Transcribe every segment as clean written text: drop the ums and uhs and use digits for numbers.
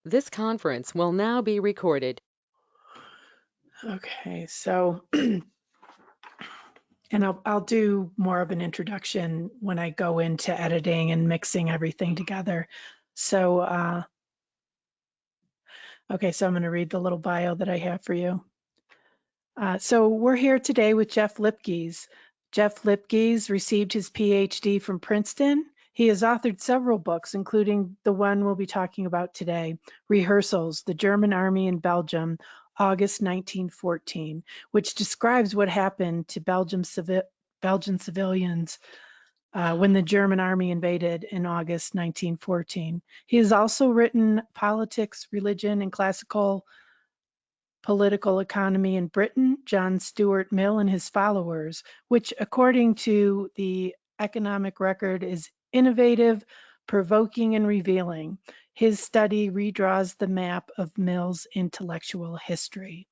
This conference will now be recorded. Okay, so, and I'll do more of an introduction when I go into editing and mixing everything together. So, okay, so I'm going to read the little bio that I have for you. So we're here today with Jeff Lipkes. Jeff Lipkes received his PhD from Princeton. He has authored several books, including the one we'll be talking about today, Rehearsals, the German Army in Belgium, August 1914, which describes what happened to Belgian civilians when the German army invaded in August 1914. He has also written Politics, Religion, and Classical Political Economy in Britain, John Stuart Mill and His Followers, which, according to the economic record, is innovative, provoking, and revealing. His study redraws the map of Mill's intellectual history.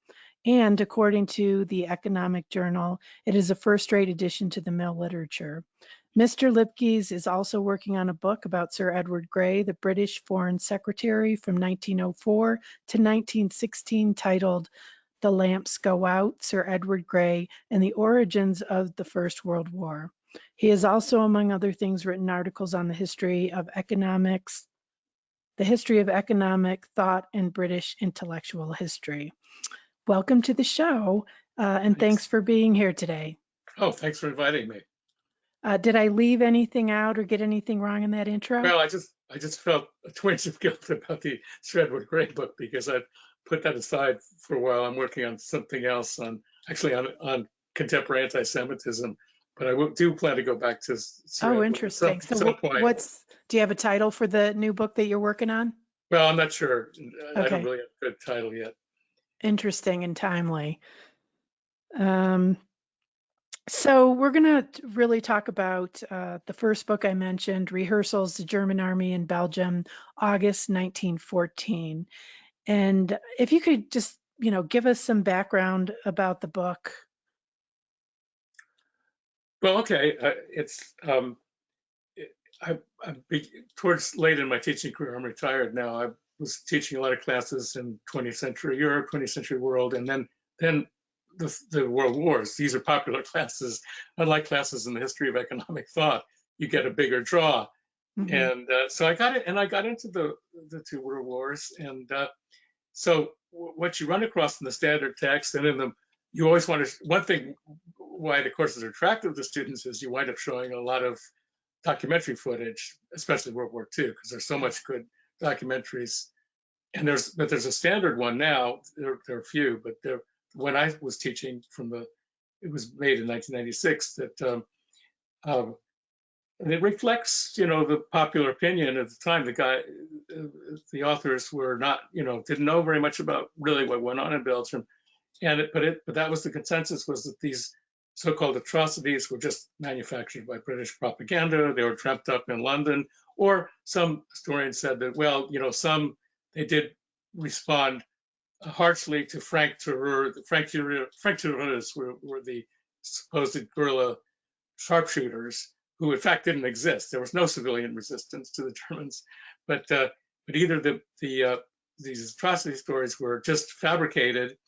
And according to the Economic Journal, it is a first-rate addition to the Mill literature. Mr. Lipkes is also working on a book about Sir Edward Grey, the British Foreign Secretary from 1904 to 1916, titled The Lamps Go Out, Sir Edward Grey, and the Origins of the First World War. He has also, among other things, written articles on the history of economics, the history of economic thought and British intellectual history. Welcome to the show, and thanks Thanks. for being here today. Oh, thanks for inviting me. Did I leave anything out or get anything wrong in that intro? Well, I just felt a twinge of guilt about the Sir Edward Grey book because I've put that aside for a while. I'm working on something else on contemporary anti-Semitism, but do plan to go back to Sir Oh, Edward interesting. at some point. Do you have a title for the new book that you're working on? Well, I'm not sure. I don't Okay, really have a good title yet. interesting and timely. Um, so we're going to really talk about the first book I mentioned, Rehearsals, the German Army in Belgium, August 1914. And if you could just, give us some background about the book. Well, okay. Towards late in my teaching career. I'm retired now. I was teaching a lot of classes in 20th century Europe, 20th century world, and then the world wars. These are popular classes. Unlike classes in the history of economic thought, you get a bigger draw. Mhm. And so I got it, and I got into the two world wars. And so what you run across in the standard text and in them, you always want to. One thing why the courses are attractive to students is you wind up showing a lot of documentary footage, especially World War II, because there's so much good documentaries. And there's a standard one now. There are few, but when I was teaching it was made in 1996. And it reflects, the popular opinion at the time. The authors were not, didn't know very much about really what went on in Belgium, but that was the consensus, was that these so-called atrocities were just manufactured by British propaganda. They were dreamt up in London, or some historians said that, well, they did respond harshly to Frank Terreur. Frank Terreurs were the supposed guerrilla sharpshooters who in fact didn't exist. There was no civilian resistance to the Germans, but either these atrocity stories were just fabricated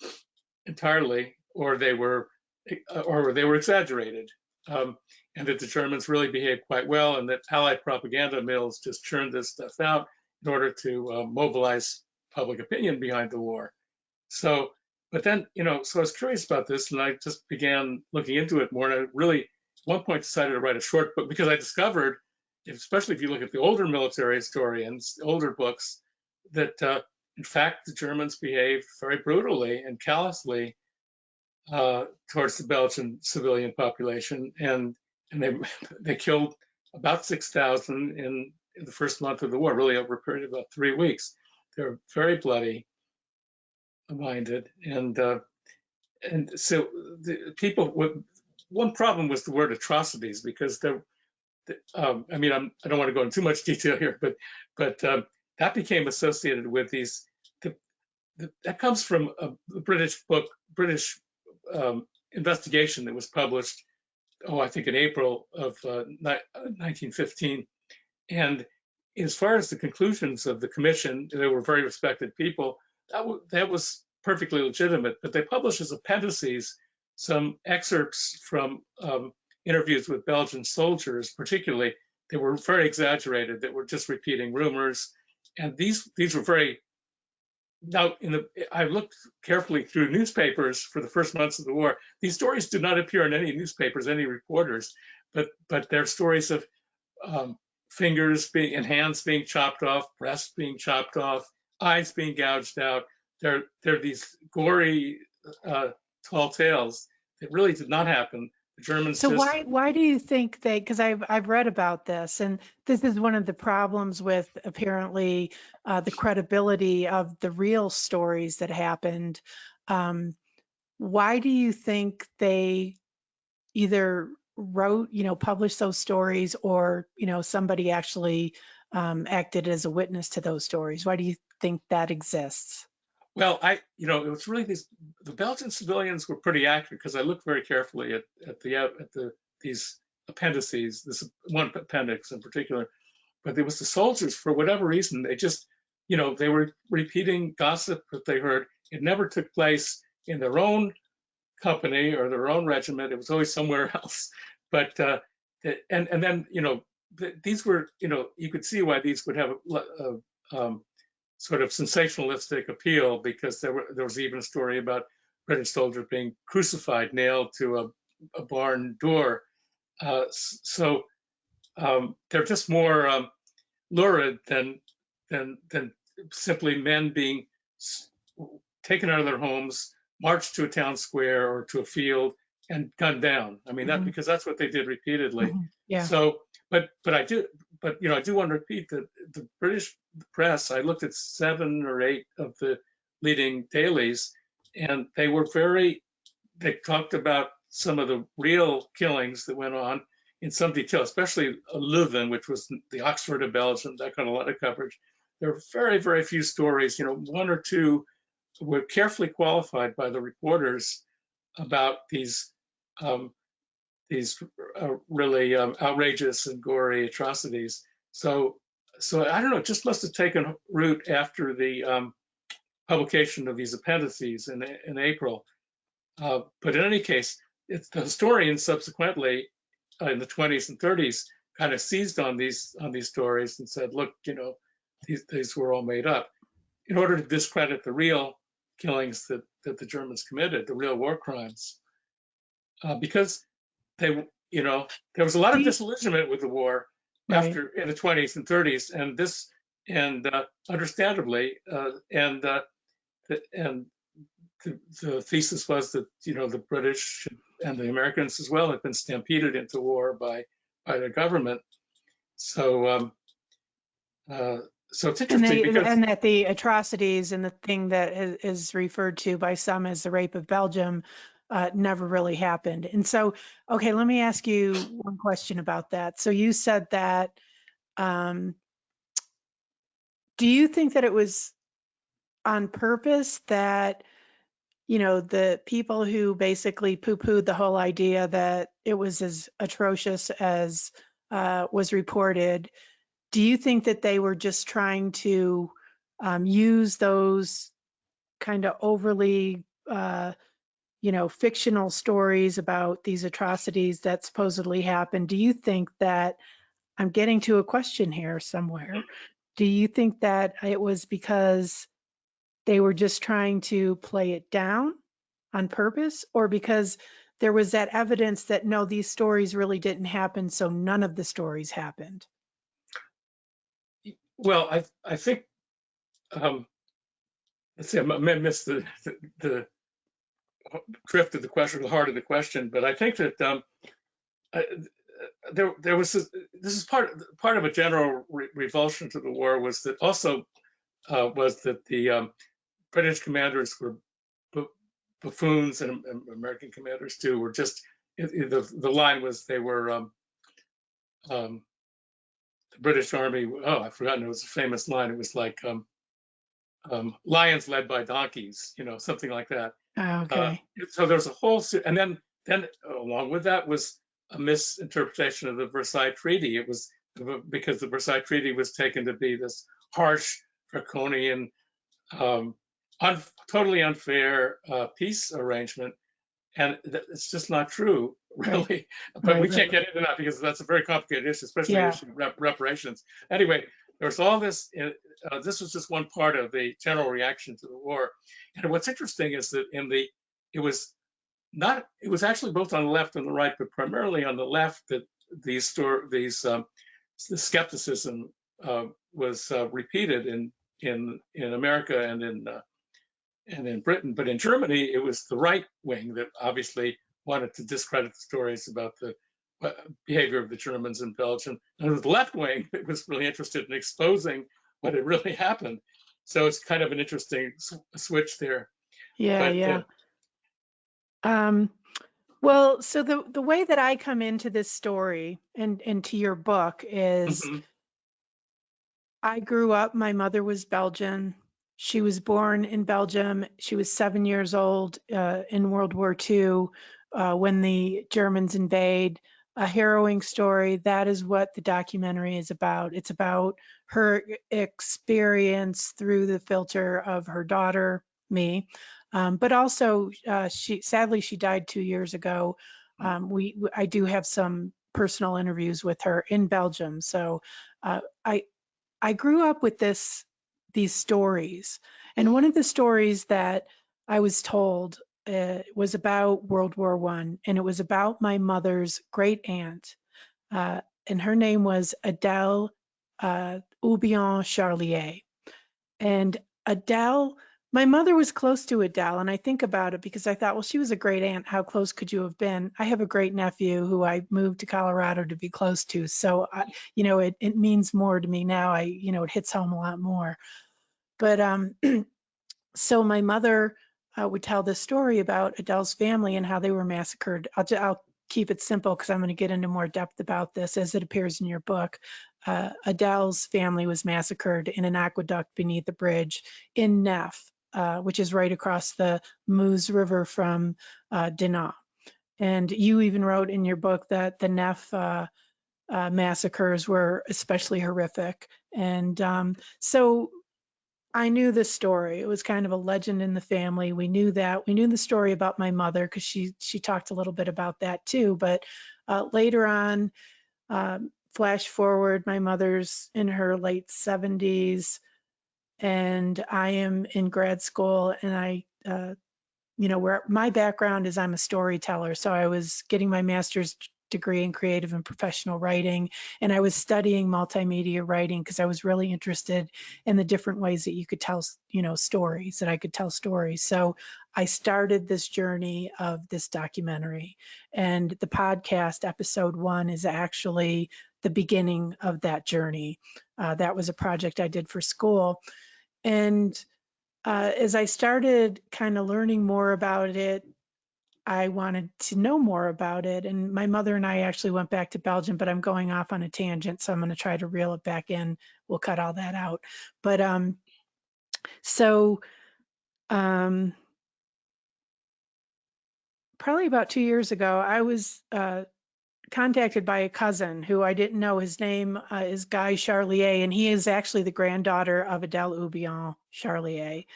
entirely, or they were exaggerated, and that the Germans really behaved quite well, and that Allied propaganda mills just churned this stuff out in order to mobilize public opinion behind the war. So, but then, so I was curious about this, and I just began looking into it more. And I really, at one point, decided to write a short book because I discovered, especially if you look at the older military historians, older books, that in fact the Germans behaved very brutally and callously towards the Belgian civilian population, and they killed about 6,000 in the first month of the war, really over a period of about 3 weeks. They were very bloody minded, and so the people. One problem was the word atrocities, because I mean, I don't want to go into too much detail here, but that became associated with these. That comes from a British investigation that was published, I think in April of 1915, and as far as the conclusions of the commission, they were very respected people. That was perfectly legitimate. But they published as appendices some excerpts from interviews with Belgian soldiers, particularly. They were very exaggerated. That were just repeating rumors, and these were very. Now, I looked carefully through newspapers for the first months of the war. These stories did not appear in any newspapers, any reporters, but they're stories of fingers being and hands being chopped off, breasts being chopped off, eyes being gouged out. They're these gory, tall tales that really did not happen. The Germans So just why do you think they, because I've read about this, and this is one of the problems with apparently the credibility of the real stories that happened. Why do you think they either wrote, published those stories, or, somebody actually acted as a witness to those stories? Why do you think that exists? Well, it was really the Belgian civilians were pretty accurate because I looked very carefully at these appendices, this one appendix in particular. But it was the soldiers, for whatever reason, they just, they were repeating gossip that they heard. It never took place in their own company or their own regiment. It was always somewhere else. But and then these were, you could see why these would have a sort of sensationalistic appeal, because there was even a story about British soldiers being crucified, nailed to a barn door. So they're just more lurid than simply men being taken out of their homes, marched to a town square or to a field, and gunned down. I mean, that because that's what they did repeatedly. Yeah. So, but I do want to repeat that the British press, I looked at 7 or 8 of the leading dailies, and they talked about some of the real killings that went on in some detail, especially Leuven, which was the Oxford of Belgium. That got a lot of coverage. There are very, very few stories. 1 or 2 were carefully qualified by the reporters about these really outrageous and gory atrocities. So I don't know. It just must have taken root after the publication of these appendices in April. But in any case, the historians subsequently in the 20s and 30s kind of seized on these stories and said, look, these were all made up, in order to discredit the real killings that the Germans committed, the real war crimes, because there was a lot of disillusionment with the war after in the 20s and 30s, and understandably, and the thesis was that the British and the Americans as well had been stampeded into war by the government. So so it's interesting and that the atrocities and the thing that is referred to by some as the rape of Belgium never really happened. And so, okay, let me ask you one question about that. So you said that, do you think that it was on purpose that, the people who basically poo-pooed the whole idea that it was as atrocious as was reported, do you think that they were just trying to use those kind of overly, fictional stories about these atrocities that supposedly happened? Do you think that, I'm getting to a question here somewhere, do you think that it was because they were just trying to play it down on purpose, or because there was that evidence that no, these stories really didn't happen, so none of the stories happened? Well, I think let's see, I may miss the drift of the question, the heart of the question, but I think that there was this is part of a general revulsion to the war, was that also was that the British commanders were buffoons, and American commanders too were just, the line was they were the British Army. Oh, I've forgotten. It was a famous line. It was like lions led by donkeys, something like that. Okay. So there's a whole, and then along with that was a misinterpretation of the Versailles Treaty. It was because the Versailles Treaty was taken to be this harsh, draconian, um, totally unfair peace arrangement. And it's just not true, Right. really. But we Right. can't get into that because that's a very complicated issue, especially the Yeah. issue of reparations. Anyway, there's all this. This was just one part of the general reaction to the war. And what's interesting is that it was not. It was actually both on the left and the right, but primarily on the left that the skepticism was repeated in America and in Britain. But in Germany, it was the right wing that obviously wanted to discredit the stories about the behavior of the Germans in Belgium. And it was the left wing that was really interested in exposing what had really happened. So it's kind of an interesting switch there. Yeah. But Yeah. Well, so the way that I come into this story and to your book is mhm, I grew up, my mother was Belgian. She was born in Belgium. She was 7 years old in World War II when the Germans invade. A harrowing story. That is what the documentary is about. It's about her experience through the filter of her daughter, me. But also, sadly she died 2 years ago. I do have some personal interviews with her in Belgium. So uh, I grew up with these stories, and one of the stories that I was told was about World War I, and it was about my mother's great aunt, and her name was Adele Houbion Charlier. And Adele, my mother was close to Adele, and I think about it because I thought, well, she was a great aunt. How close could you have been? I have a great nephew who I moved to Colorado to be close to, so it means more to me now. It hits home a lot more. But so my mother would tell this story about Adele's family and how they were massacred. I'll keep it simple because I'm going to get into more depth about this as it appears in your book. Adele's family was massacred in an aqueduct beneath the bridge in Neff, which is right across the Meuse River from Dinant. And you even wrote in your book that the Neff massacres were especially horrific. And so I knew this story. It was kind of a legend in the family. We knew that. We knew the story about my mother because she talked a little bit about that too. But later on, flash forward, my mother's in her late 70s, and I am in grad school, and where my background is I'm a storyteller. So I was getting my master's degree in creative and professional writing, and I was studying multimedia writing because I was really interested in the different ways that you could tell, stories, that I could tell stories. So I started this journey of this documentary, and the podcast episode 1 is actually the beginning of that journey. That was a project I did for school. And as I started kind of learning more about it, I wanted to know more about it. And my mother and I actually went back to Belgium, but I'm going off on a tangent, so I'm going to try to reel it back in. We'll cut all that out. But so probably about 2 years ago, I was contacted by a cousin who I didn't know. His name is Guy Charlier, and he is actually the granddaughter of Adele Houbion Charlier.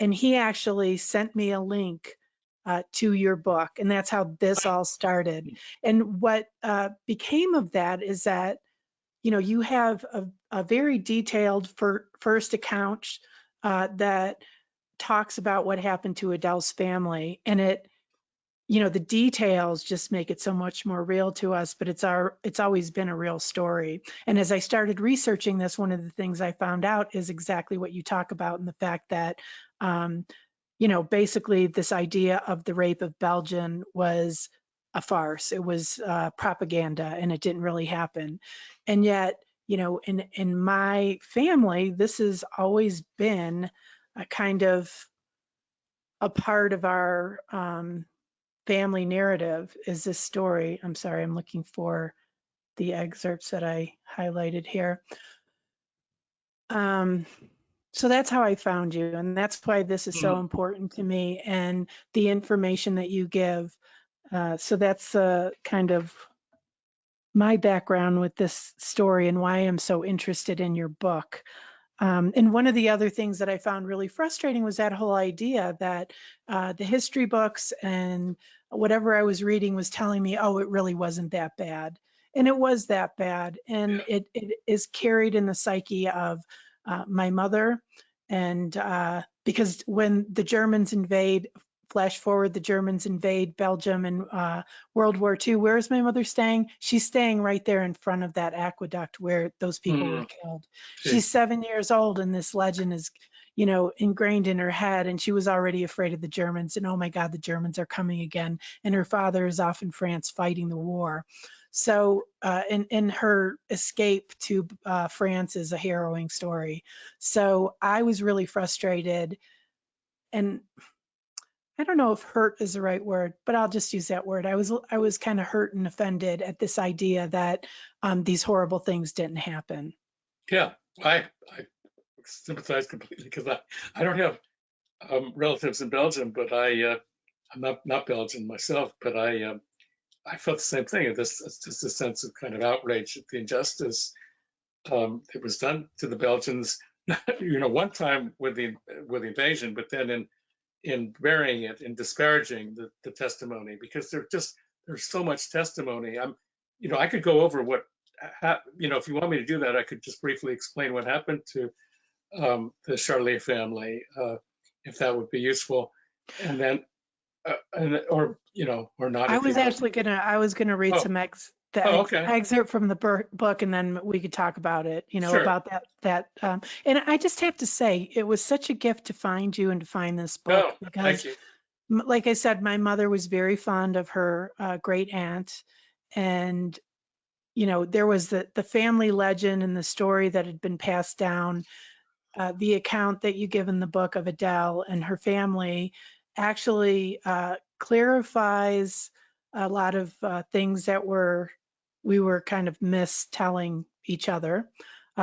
And he actually sent me a link to your book, and that's how this all started. And what became of that is that, you have a very detailed first account that talks about what happened to Adele's family, and the details just make it so much more real to us, but it's always been a real story. And as I started researching this, one of the things I found out is exactly what you talk about, and the fact that basically this idea of the rape of Belgium was a farce. It was propaganda, and it didn't really happen. And yet, in my family, this has always been a kind of a part of our family narrative, is this story. I'm sorry, I'm looking for the excerpts that I highlighted here. So that's how I found you, and that's why this is so mhm. important to me, and the information that you give. So that's kind of my background with this story and why I'm so interested in your book. And one of the other things that I found really frustrating was that whole idea that the history books and whatever I was reading was telling me, oh, it really wasn't that bad. And it was that bad. And it is carried in the psyche of my mother. And because when the Germans invade, flash forward, the Germans invade Belgium in World War II, where is my mother staying? She's staying right there in front of that aqueduct where those people were killed. She's Geez. 7 years old, and this legend is, ingrained in her head. And she was already afraid of the Germans. And oh my God, the Germans are coming again. And her father is off in France fighting the war. So, and her escape to France is a harrowing story. So I was really frustrated, and I don't know if hurt is the right word, but I'll just use that word. I was kind of hurt and offended at this idea that these horrible things didn't happen. Yeah, I sympathize completely because I don't have relatives in Belgium, but I'm not Belgian myself, but I felt the same thing. It's just a sense of kind of outrage at the injustice that was done to the Belgians. One time with the invasion, but then in burying it and disparaging the testimony, because there's so much testimony. I could go over if you want me to do that, I could just briefly explain what happened to the Charlier family, if that would be useful, and then or not I if you was don't. actually I was gonna read Oh, some okay, excerpt from the book, and then we could talk about it, sure. about that. And I just have to say, it was such a gift to find you and to find this book Oh, thank because, you. like I said, my mother was very fond of her great aunt, and there was the family legend and the story that had been passed down. The account that you give in the book of Adele and her family actually clarifies a lot of things that we were kind of mistelling each other,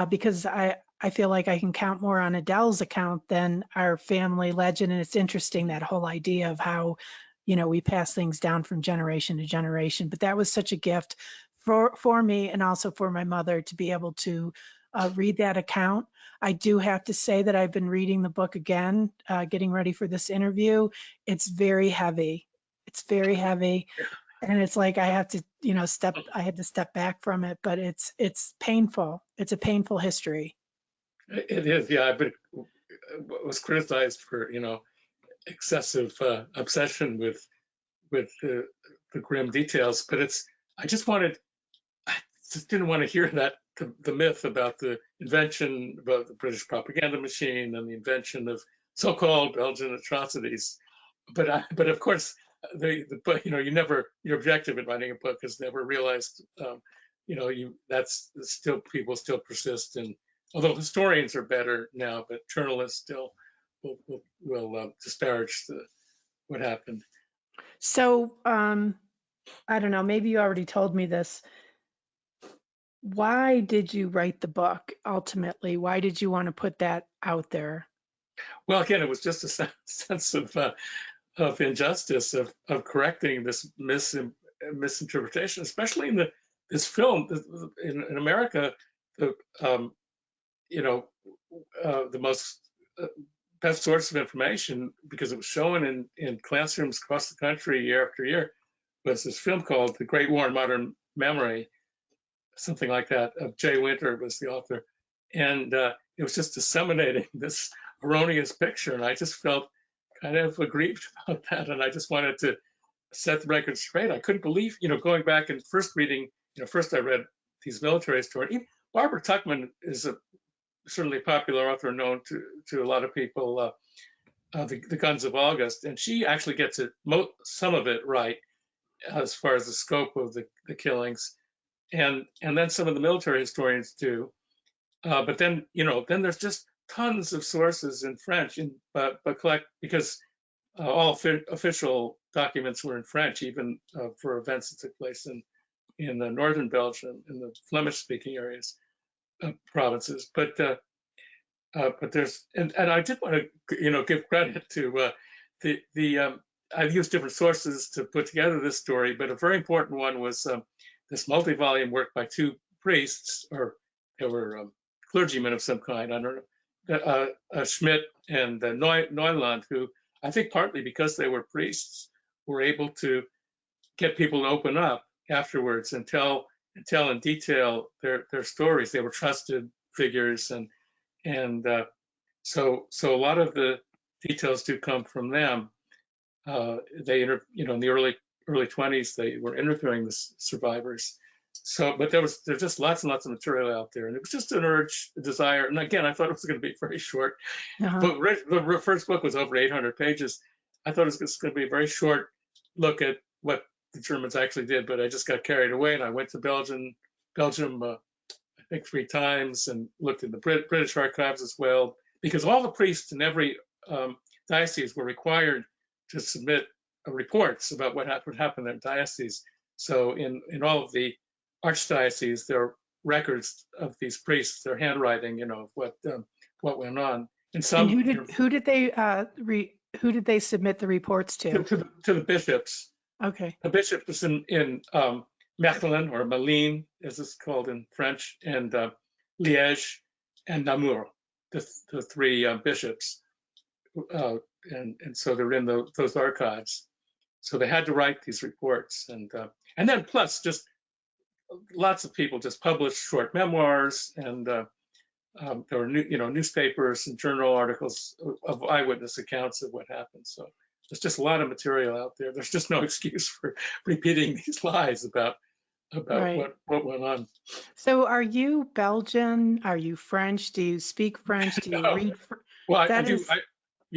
because I feel like I can count more on Adele's account than our family legend. And it's interesting, that whole idea of how, we pass things down from generation to generation. But that was such a gift for me, and also for my mother, to be able to read that account. I do have to say that I've been reading the book again, getting ready for this interview. It's very heavy. It's very heavy. And it's like I have to, I had to step back from it, but it's painful. It's a painful history. It is, yeah. I've been was criticized for excessive obsession with the grim details, but I just didn't want to hear that the myth about the invention about the British propaganda machine and the invention of so-called Belgian atrocities. But of course, the book, your objective in writing a book is never realized. That's still, people still persist, and although historians are better now, but journalists still will disparage what happened. So, I don't know, maybe you already told me this. Why did you write the book ultimately? Why did you want to put that out there? Well, again, it was just a sense of injustice, of correcting this misinterpretation, especially in this film in America. The the most best source of information, because it was shown in classrooms across the country year after year, was this film called The Great War in Modern Memory, something like that. Of Jay Winter was the author, and it was just disseminating this erroneous picture, and I just felt kind of aggrieved about that, and I just wanted to set the record straight. I couldn't believe, going back and first reading, first I read these military stories. Barbara Tuchman is certainly a popular author, known to a lot of people, the Guns of August, and she actually gets some of it right as far as the scope of the killings, and then some of the military historians do. But then, then there's just tons of sources in French, but because all official documents were in French, even for events that took place in the northern Belgium, in the Flemish-speaking areas, provinces. But there's, and I did want to, give credit to the I've used different sources to put together this story, but a very important one was this multi-volume work by two priests, or they were clergymen of some kind. I don't know, Schmidt and Neuland, who I think partly because they were priests were able to get people to open up afterwards and tell in detail their stories. They were trusted figures, and so a lot of the details do come from them. They in the early 20s, they were interviewing the survivors. So, but there's just lots and lots of material out there, and it was just an urge, a desire. And again, I thought it was going to be very short. But the first book was over 800 pages. I thought it was going to be a very short look at what the Germans actually did, but I just got carried away, and I went to Belgium, I think 3 times, and looked in the British archives as well, because all the priests in every diocese were required to submit reports about what happened in their diocese. So in all of the archdioceses, there are records of these priests, their handwriting, of what went on. And who did they submit the reports to? To the bishops. Okay. The bishop was in Mechelen, or Malines, as it's called in French, and Liège and Namur, the 3 bishops. And so they're in those archives. So they had to write these reports, and then plus just lots of people just published short memoirs, and there were newspapers and journal articles of eyewitness accounts of what happened. So there's just a lot of material out there. There's just no excuse for repeating these lies about Right. what went on. So are you Belgian? Are you French? Do you speak French? Do you No. read? Well, I do.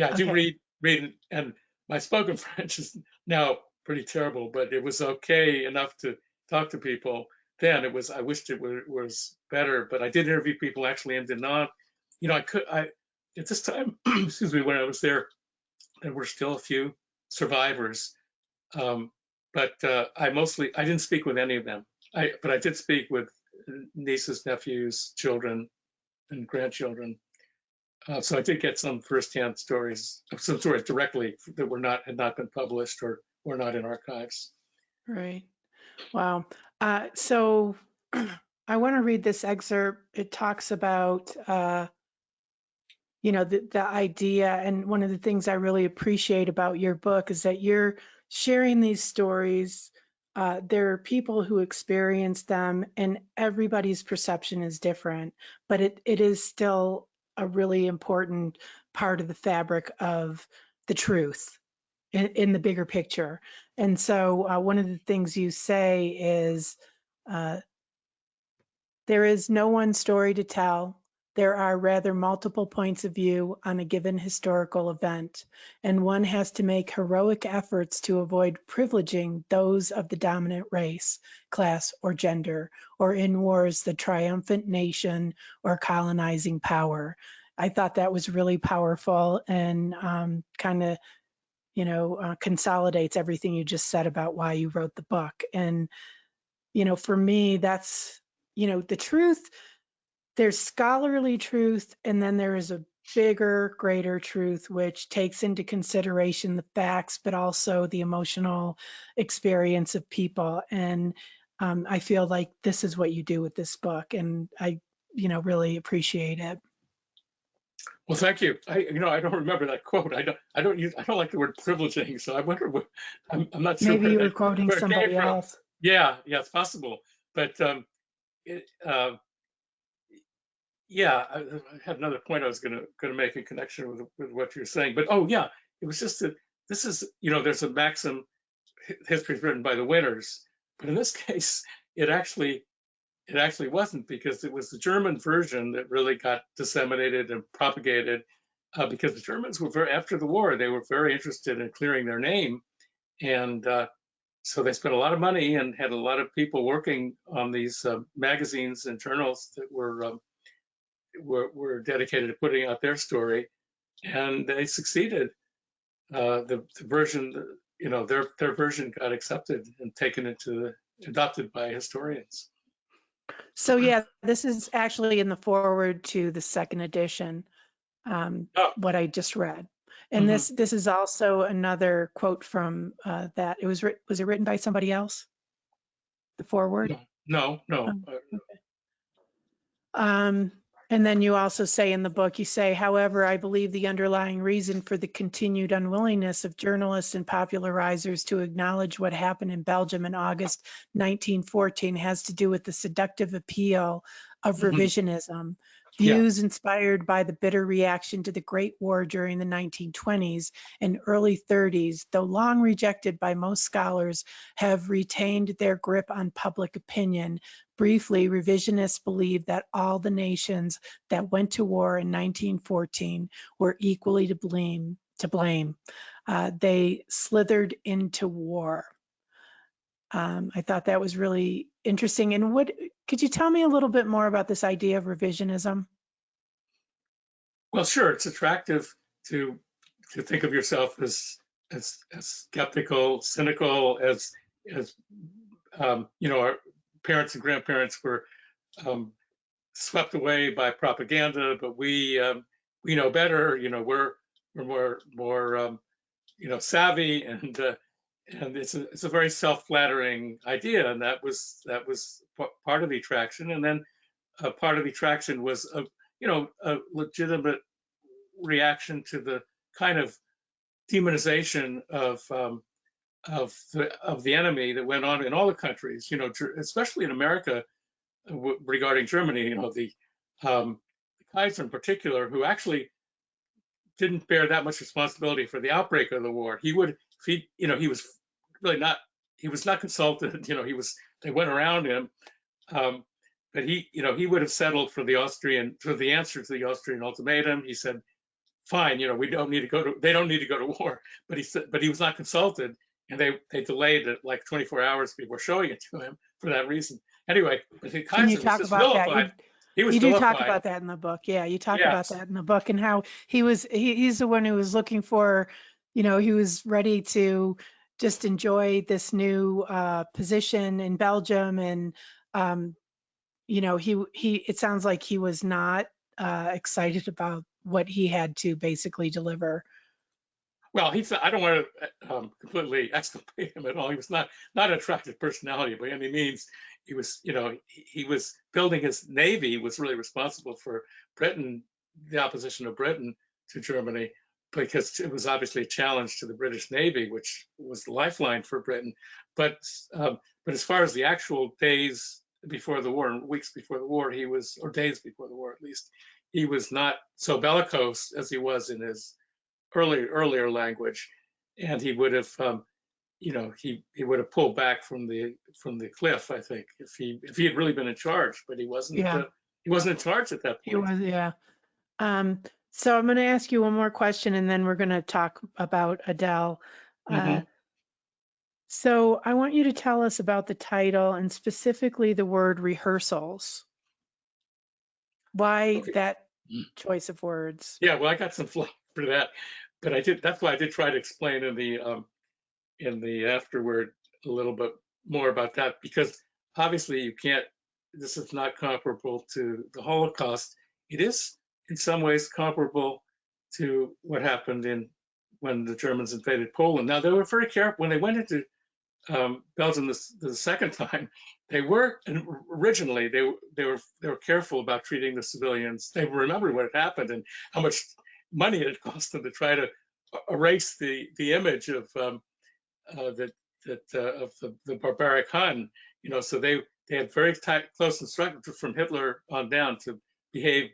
I do Okay. read, and my spoken French is now pretty terrible, but it was okay enough to talk to people. Then I wished it was better, but I did interview people actually in Dinan. At this time, excuse me, when I was there were still a few survivors, but I didn't speak with any of them. But I did speak with nieces, nephews, children, and grandchildren. So I did get some firsthand stories, some stories directly that had not been published or were not in archives. Right. Wow. So I want to read this excerpt. It talks about, the idea. And one of the things I really appreciate about your book is that you're sharing these stories. There are people who experience them, and everybody's perception is different, but it is still a really important part of the fabric of the truth in the bigger picture. And so one of the things you say is, there is no one story to tell. There are rather multiple points of view on a given historical event, and one has to make heroic efforts to avoid privileging those of the dominant race, class, or gender, or in wars the triumphant nation or colonizing power. I thought that was really powerful and kind of consolidates everything you just said about why you wrote the book. And, for me, that's, the truth, there's scholarly truth, and then there is a bigger, greater truth, which takes into consideration the facts, but also the emotional experience of people. And I feel like this is what you do with this book, and I, really appreciate it. Well, thank you. I don't remember that quote. I don't like the word privileging, so I wonder what. I'm not sure Maybe you were quoting where it came somebody from. else. Yeah, it's possible. But yeah, I had another point I was going to make in connection with what you're saying. But yeah, it was just that this is there's a maxim: history is written by the winners. But in this case, it actually wasn't, because it was the German version that really got disseminated and propagated, because the Germans were after the war, they were very interested in clearing their name. And so they spent a lot of money and had a lot of people working on these magazines and journals that were dedicated to putting out their story. And they succeeded. The version, their version got accepted and adopted by historians. So yeah, this is actually in the foreword to the second edition, what I just read. And this is also another quote from that. Was it written by somebody else? the foreword? No. Oh, and then you also say in the book, you say, however, I believe the underlying reason for the continued unwillingness of journalists and popularizers to acknowledge what happened in Belgium in August 1914 has to do with the seductive appeal of revisionism. Yeah. Views inspired by the bitter reaction to the Great War during the 1920s and early 30s, though long rejected by most scholars, have retained their grip on public opinion. Briefly, revisionists believe that all the nations that went to war in 1914 were equally to blame. They slithered into war. I thought that was really interesting. And could you tell me a little bit more about this idea of revisionism? Well, sure. It's attractive to think of yourself as skeptical, cynical, as our parents and grandparents were swept away by propaganda, but we know better. We're more savvy, and it's a very self-flattering idea, and that was part of the attraction. And then part of the attraction was a legitimate reaction to the kind of demonization of the enemy that went on in all the countries, especially in America regarding Germany. The Kaiser in particular, who actually didn't bear that much responsibility for the outbreak of the war. He was really not. He was not consulted. They went around him, but he would have settled for the answer to the Austrian ultimatum. He said, fine, we don't need to go to, they don't need to go to war. But he was not consulted, and they delayed it like 24 hours before showing it to him for that reason. Anyway, the Kaiser was just vilified. He was you do vilified. talk about that in the book. Yeah, you talk Yes. about that in the book, and how he's the one who was looking for, he was ready to just enjoy this new position in Belgium. And, it sounds like he was not excited about what he had to basically deliver. Well, I don't want to completely exculpate him at all. He was not an attractive personality by any means. He was, he was building his navy, was really responsible for Britain, the opposition of Britain to Germany, because it was obviously a challenge to the British Navy, which was the lifeline for Britain. But as far as the actual days before the war and weeks before the war, or days before the war at least, he was not so bellicose as he was in his earlier language, and he would have he would have pulled back from the cliff, I think, if he had really been in charge. But he wasn't. Yeah. He wasn't in charge at that point. He was, yeah. So I'm going to ask you one more question, and then we're going to talk about Adele. So I want you to tell us about the title, and specifically the word rehearsals. Why that choice of words? Yeah, well, I got some flack for that, but that's why I did try to explain in the afterword a little bit more about that, because obviously this is not comparable to the Holocaust. It is in some ways comparable to what happened when the Germans invaded Poland. Now, they were very careful when they went into Belgium the second time. They were originally they were careful about treating the civilians. They remembered what had happened and how much money it had cost them to try to erase the image of the barbaric Hun. So they had very close instructions from Hitler on down to behave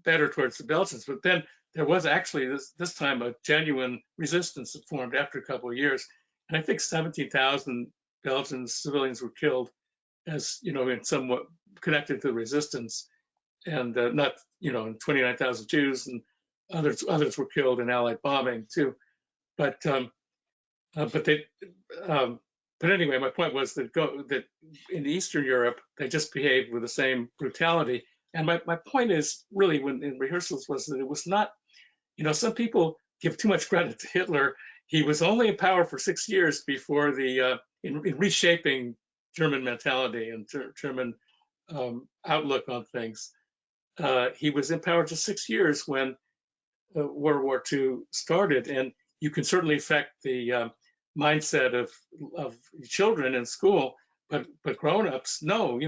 better towards the Belgians. But then there was actually this time a genuine resistance that formed after a couple of years. And I think 17,000 Belgian civilians were killed, as in somewhat connected to the resistance, and not and 29,000 Jews and others were killed in Allied bombing too. But anyway, my point was that in Eastern Europe they just behaved with the same brutality. And my point is really, when in Rehearsals, was that it was not, some people give too much credit to Hitler. He was only in power for 6 years before in reshaping German mentality and German outlook on things. He was in power just 6 years when World War II started, and you can certainly affect the mindset of children in school, but grown-ups, no,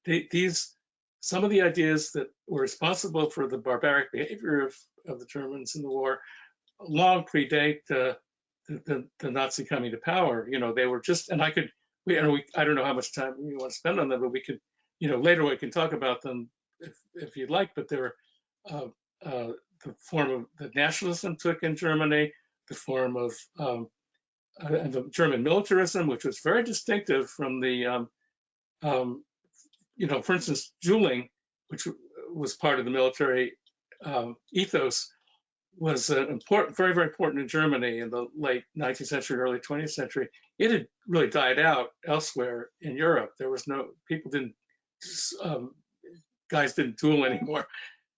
these some of the ideas that were responsible for the barbaric behavior of the Germans in the war long predate the Nazi coming to power. They were just, and I could, I don't know how much time we want to spend on them, but we could, later we can talk about them if you'd like. But they were the form of the nationalism took in Germany, the form of and the German militarism, which was very distinctive from the, for instance, dueling, which was part of the military ethos, was important, very, very important in Germany in the late 19th century, early 20th century. It had really died out elsewhere in Europe. There was guys didn't duel anymore.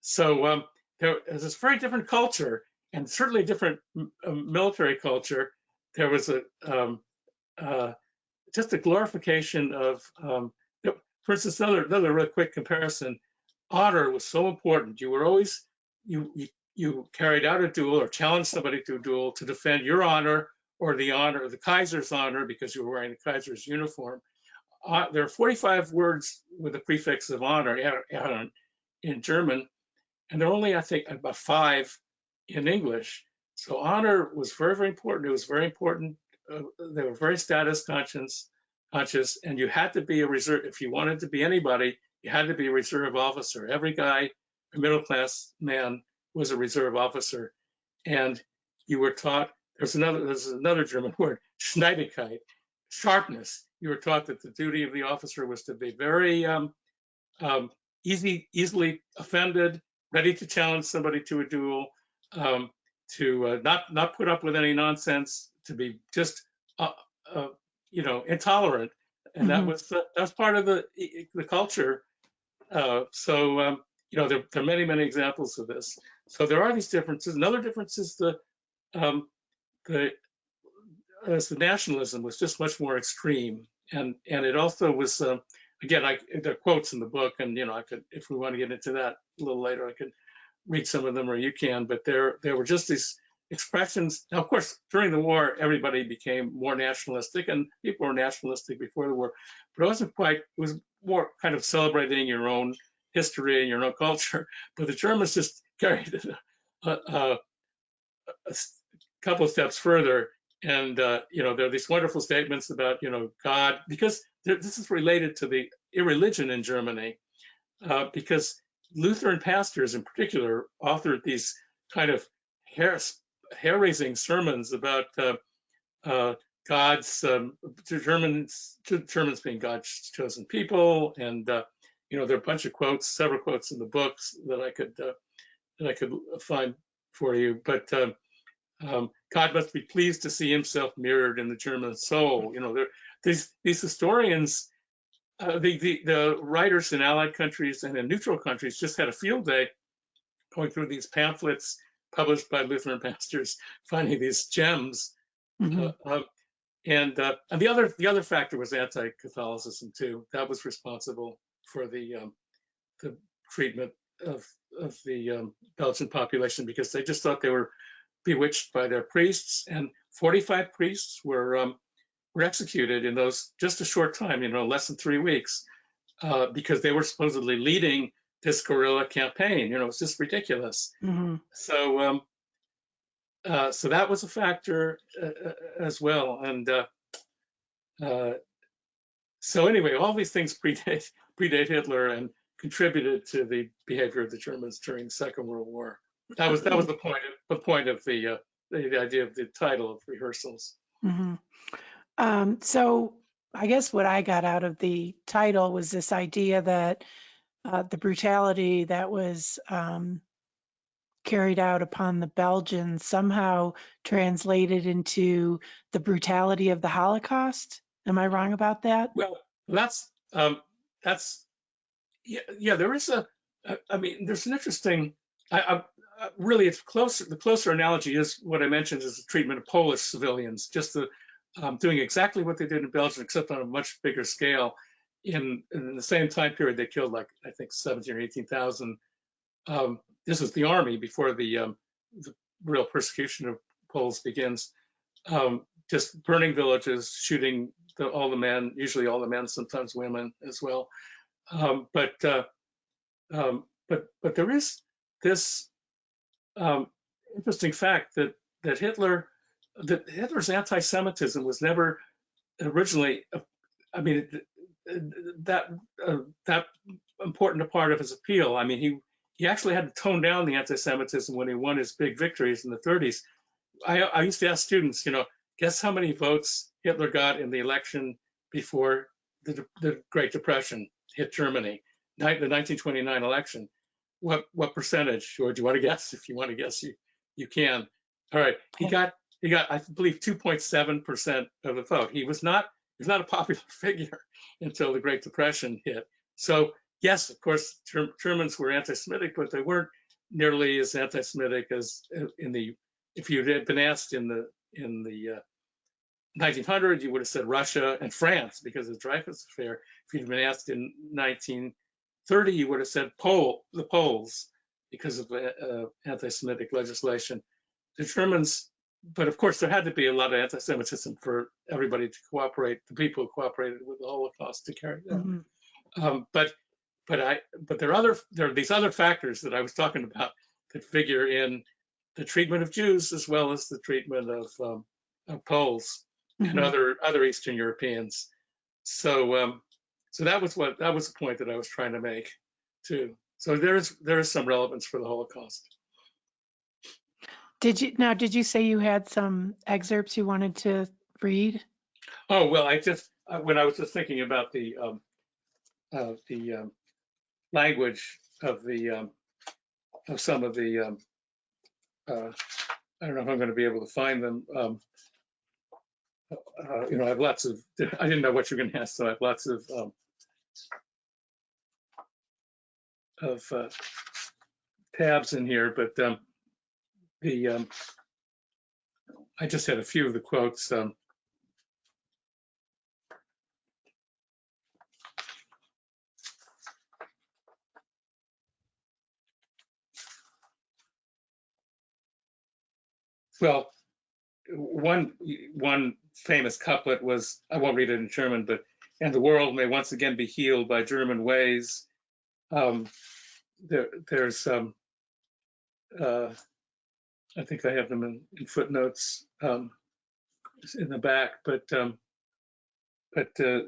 So there was this very different culture, and certainly different military culture. There was just a glorification of, for instance, another really quick comparison. Honor was so important. You were always, you carried out a duel or challenged somebody to a duel to defend your honor or the honor of the Kaiser's honor because you were wearing the Kaiser's uniform. There are 45 words with the prefix of honor in German, and there are only, I think, about 5 in English. So honor was very, very important. It was very important. They were very status conscious, and you had to be a reserve. If you wanted to be anybody, you had to be a reserve officer. Every guy, a middle-class man, was a reserve officer, and you were taught. There's another German word, Schneidigkeit, sharpness. You were taught that the duty of the officer was to be very easily offended, ready to challenge somebody to a duel, to not put up with any nonsense, to be just intolerant, and that was part of the culture. So there are many, many examples of this. So there are these differences. Another difference is the nationalism was just much more extreme, and it also was again, there are quotes in the book, and I could, if we want to get into that a little later, I could read some of them, or you can. But there were just these expressions. Now, of course, during the war, everybody became more nationalistic, and people were nationalistic before the war, but it wasn't quite. It was more kind of celebrating your own history and your own culture. But the Germans just carried it a couple of steps further, and there are these wonderful statements about God, because this is related to the irreligion in Germany, because Lutheran pastors in particular authored these kind of hair-raising sermons about God's Germans being God's chosen people, and there are a bunch of quotes, several quotes in the books that I could find for you. But God must be pleased to see himself mirrored in the German soul. These historians, the writers in Allied countries and in neutral countries just had a field day going through these pamphlets published by Lutheran pastors, finding these gems. And the other factor was anti-Catholicism too. That was responsible for the treatment of the Belgian population, because they just thought they were bewitched by their priests, and 45 priests were executed in those just a short time, less than 3 weeks, because they were supposedly leading this guerrilla campaign. It's just ridiculous. So so that was a factor as well. And so anyway, all these things predate Hitler and contributed to the behavior of the Germans during the Second World War. That was the point of the idea of the title of Rehearsals. So I guess what I got out of the title was this idea that the brutality that was carried out upon the Belgians somehow translated into the brutality of the Holocaust. Am I wrong about that? Well, that's yeah. There is there's an interesting. Really, it's closer. The closer analogy is what I mentioned is the treatment of Polish civilians, just doing exactly what they did in Belgium, except on a much bigger scale. In the same time period, they killed I think 17 or 18,000. This was the army before the real persecution of Poles begins. Just burning villages, shooting all the men, usually all the men, sometimes women as well. But there is this interesting fact that Hitler's anti-Semitism was never originally, I mean, that important a part of his appeal. I mean, he actually had to tone down the anti-Semitism when he won his big victories in the 30s. I used to ask students, guess how many votes Hitler got in the election before the Great Depression hit Germany, the 1929 election. What percentage? Or do you want to guess? If you want to guess, you can. All right, he got I believe 2.7% of the vote. He was not a popular figure until the Great Depression hit. So yes, of course, Germans were anti-Semitic, but they weren't nearly as anti-Semitic as if you had been asked in the 1900s, you would have said Russia and France because of the Dreyfus affair. If you'd been asked in 1930, you would have said the Poles because of anti-Semitic legislation. The Germans, but of course, there had to be a lot of anti-Semitism for everybody to cooperate, the people who cooperated with the Holocaust to carry that. Mm-hmm. But there are these other factors that I was talking about that figure in the treatment of Jews as well as the treatment of Poles and other Eastern Europeans. So that was the point that I was trying to make too. So there is some relevance for the Holocaust. Did you say you had some excerpts you wanted to read? Oh well, when I was just thinking about the language of some of the I don't know if I'm going to be able to find them. I have lots of. I didn't know what you were going to ask, so I have lots of tabs in here. But I just had a few of the quotes. Well, one famous couplet was, I won't read it in German, but "And the world may once again be healed by German ways." There's I think I have them in footnotes in the back, but there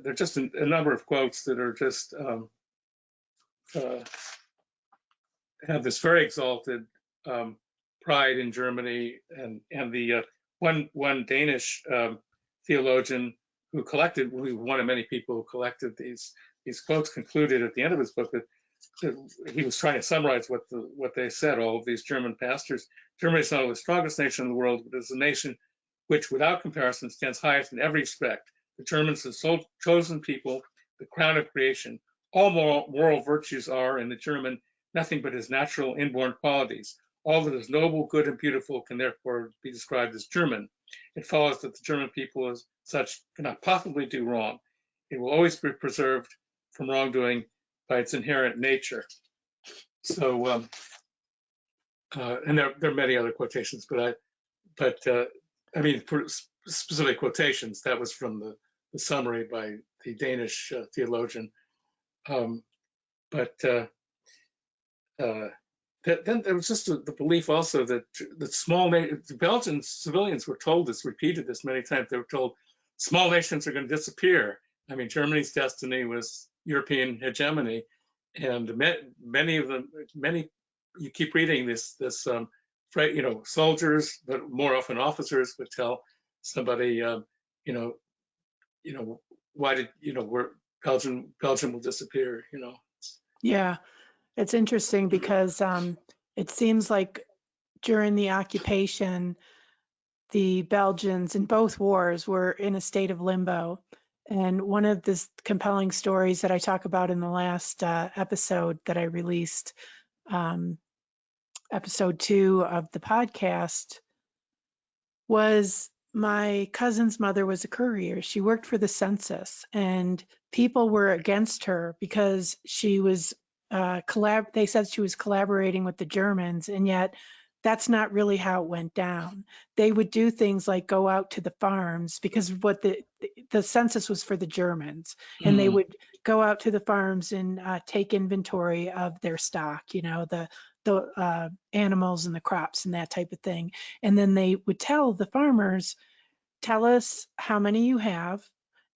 are just a number of quotes that are just have this very exalted pride in Germany, and the one Danish theologian who one of many people who collected these quotes, concluded at the end of his book that he was trying to summarize what they said, all of these German pastors. Germany is not only the strongest nation in the world, but is a nation which, without comparison, stands highest in every respect. The Germans are the chosen people, the crown of creation. All moral virtues are, in the German, nothing but his natural inborn qualities. All that is noble, good, and beautiful can therefore be described as German. It follows that the German people as such cannot possibly do wrong. It will always be preserved from wrongdoing by its inherent nature. So, and there are many other quotations, but I mean, for specific quotations, that was from the summary by the Danish theologian. Then there was just the belief also that the Belgian civilians were told this, repeated this many times. They were told small nations are going to disappear. I mean, Germany's destiny was European hegemony, and many you keep reading this soldiers, but more often officers, would tell somebody, why did Belgium will disappear, Yeah, it's interesting because it seems like during the occupation, the Belgians in both wars were in a state of limbo. And one of the compelling stories that I talk about in the last episode that I released, episode 2 of the podcast, was my cousin's mother was a courier. She worked for the census, and people were against her because she was they said she was collaborating with the Germans, and yet that's not really how it went down. They would do things like go out to the farms, because what the census was for the Germans, and they Mm, would go out to the farms and take inventory of their stock, the animals and the crops and that type of thing. And then they would tell the farmers, tell us how many you have,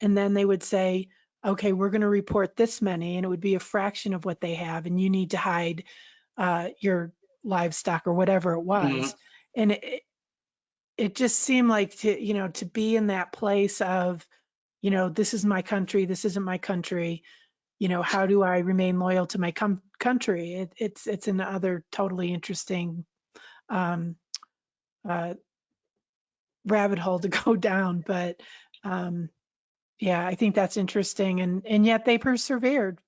and then they would say, okay, we're going to report this many, and it would be a fraction of what they have, and you need to hide your livestock or whatever it mm, was. And it just seemed like to be in that place of, this is my country, this isn't my country. How do I remain loyal to my country? It's another totally interesting um, uh, rabbit hole to go down. But yeah, I think that's interesting. And yet they persevered.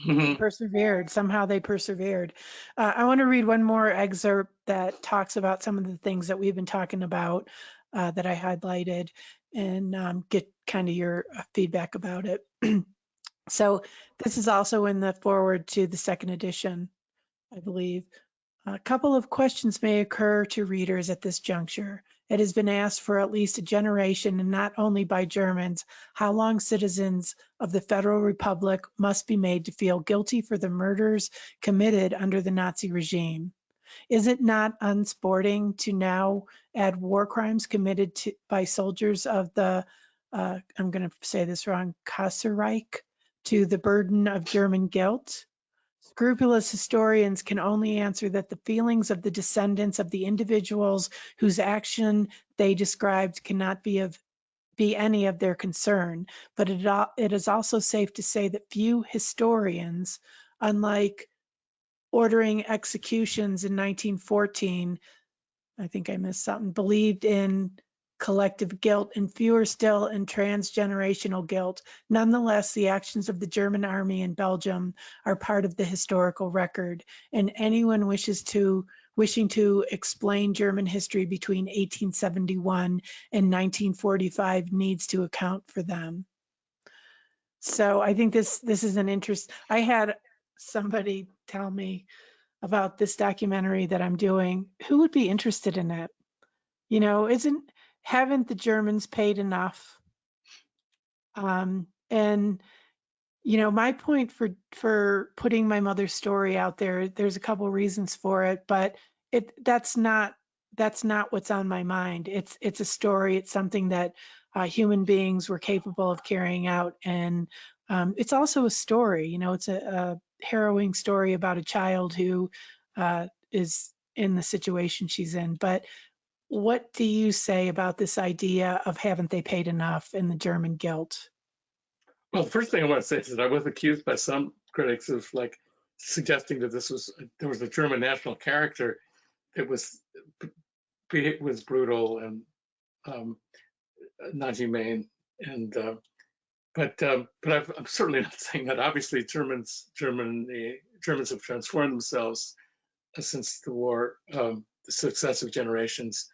They mm. persevered. Somehow they persevered. I want to read one more excerpt that talks about some of the things that we've been talking about that I highlighted, and get kind of your feedback about it. So this is also in the forward to the second edition, I believe. A couple of questions may occur to readers at this juncture. It has been asked for at least a generation, and not only by Germans, how long citizens of the Federal Republic must be made to feel guilty for the murders committed under the Nazi regime. Is it not unsporting to now add war crimes committed by soldiers of the, I'm going to say this wrong, Kaiserreich, to the burden of German guilt? Scrupulous historians can only answer that the feelings of the descendants of the individuals whose action they described cannot be any of their concern, but it is also safe to say that few historians, unlike ordering executions in 1914, I think I missed something, believed in collective guilt, and fewer still in transgenerational guilt. Nonetheless, the actions of the German army in Belgium are part of the historical record, and anyone wishing to explain German history between 1871 and 1945 needs to account for them. So I think this is an interest. I had somebody tell me about this documentary that I'm doing. Who would be interested in it? Haven't the Germans paid enough? And my point for putting my mother's story out there, there's a couple reasons for it, but that's not what's on my mind. It's a story. It's something that human beings were capable of carrying out, and it's also a story. It's a harrowing story about a child who is in the situation she's in. But what do you say about this idea of haven't they paid enough and the German guilt? Well, the first thing I want to say is that I was accused by some critics of like suggesting that there was a German national character that was brutal and um, not humane, and but I'm certainly not saying that. Obviously, the Germans have transformed themselves since the war, the successive generations,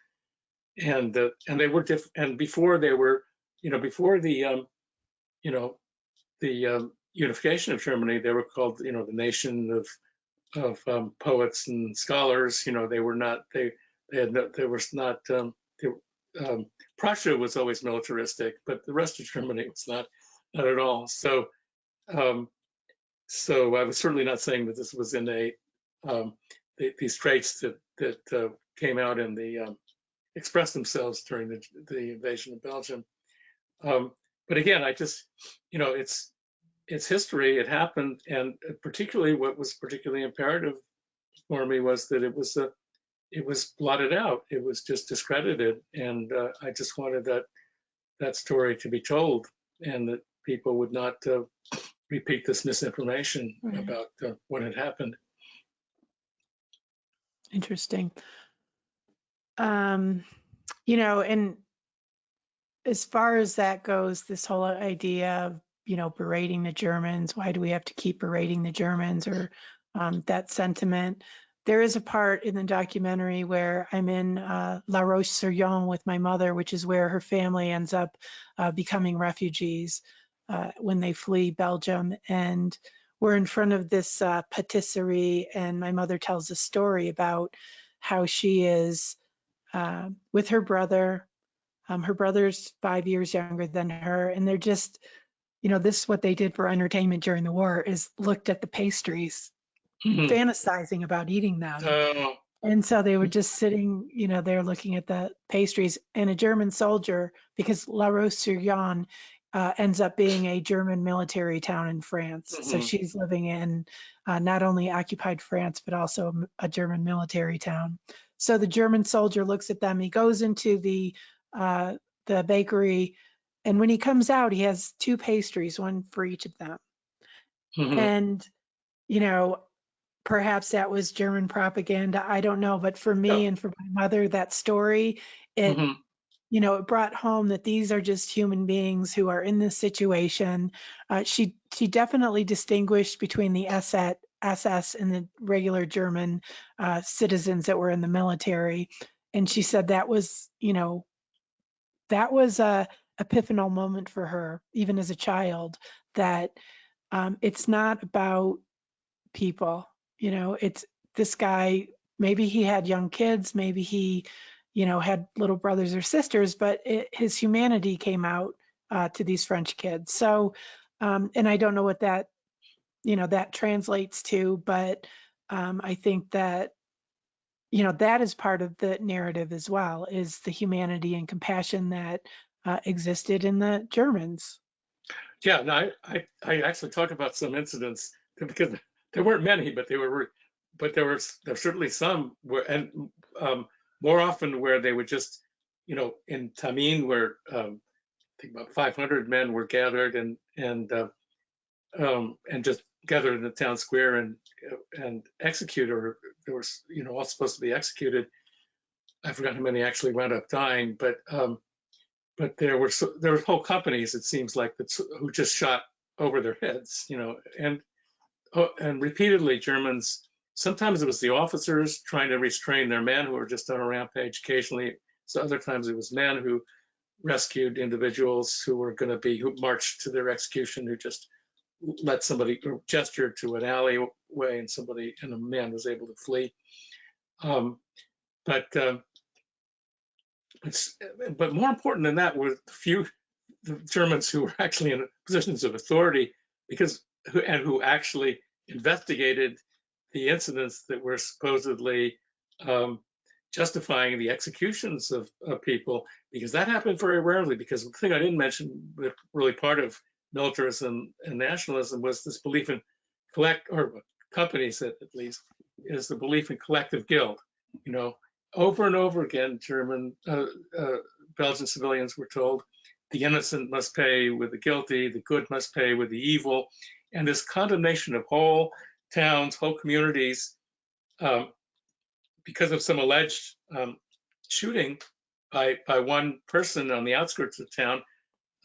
and they were and before they were, before you know, the unification of Germany, they were called, the nation of poets and scholars. They were not. They had no. There was not. Prussia was always militaristic, but the rest of Germany was not at all. Um, so I was certainly not saying that this was these traits that came out in expressed themselves during the invasion of Belgium. But again, I just, it's history. It happened, and particularly what was particularly imperative for me was that it was blotted out. It was just discredited, and I just wanted that story to be told, and that people would not repeat this misinformation Right. about what had happened. Interesting. And as far as that goes, this whole idea of, berating the Germans, why do we have to keep berating the Germans, or that sentiment? There is a part in the documentary where I'm in La Roche-sur-Yon with my mother, which is where her family ends up becoming refugees when they flee Belgium. And we're in front of this patisserie, and my mother tells a story about how she is with her brother. Her brother's 5 years younger than her, and they're just, this is what they did for entertainment during the war, is looked at the pastries, Mhm. fantasizing about eating them. Oh, And so they were just sitting, there looking at the pastries. And a German soldier, because La Rose-sur-Yon ends up being a German military town in France. So mhm, she's living in not only occupied France, but also a German military town. So the German soldier looks at them. He goes into the bakery, and when he comes out, he has two pastries, one for each of them. mhm, And, you know, perhaps that was German propaganda. I don't know. But for yeah, me and for my mother, that story, it, mhm, it brought home that these are just human beings who are in this situation. She definitely distinguished between the SS and the regular German citizens that were in the military. And she said that was a epiphanal moment for her, even as a child, that it's not about people. It's this guy, maybe he had young kids, maybe he, had little brothers or sisters, but his humanity came out to these French kids. So, and I don't know what that translates to, but I think that, that is part of the narrative as well, is the humanity and compassion that existed in the Germans. yeah. No, I actually talk about some incidents because there weren't many, but there certainly some where, and more often where they would just, in Tamine, where I think about 500 men were gathered and just gathered in the town square and executed, or there was, all supposed to be executed. I forgot how many actually wound up dying, but there were whole companies, it seems like, who just shot over their heads, and repeatedly Germans. Sometimes it was the officers trying to restrain their men who were just on a rampage. Occasionally, so other times it was men who rescued individuals who marched to their execution, who just let somebody, or gestured to an alleyway, and a man was able to flee. Um, but but more important than that were the Germans who were actually in positions of authority, who actually investigated the incidents that were supposedly um, justifying the executions of people, because that happened very rarely. Because the thing I didn't mention, but really part of militarism and nationalism, was this belief in or companies at least, is the belief in collective guilt. You know, over and over again, Belgian civilians were told the innocent must pay with the guilty, the good must pay with the evil, and this condemnation of whole towns, whole communities, um, because of some alleged shooting by one person on the outskirts of town,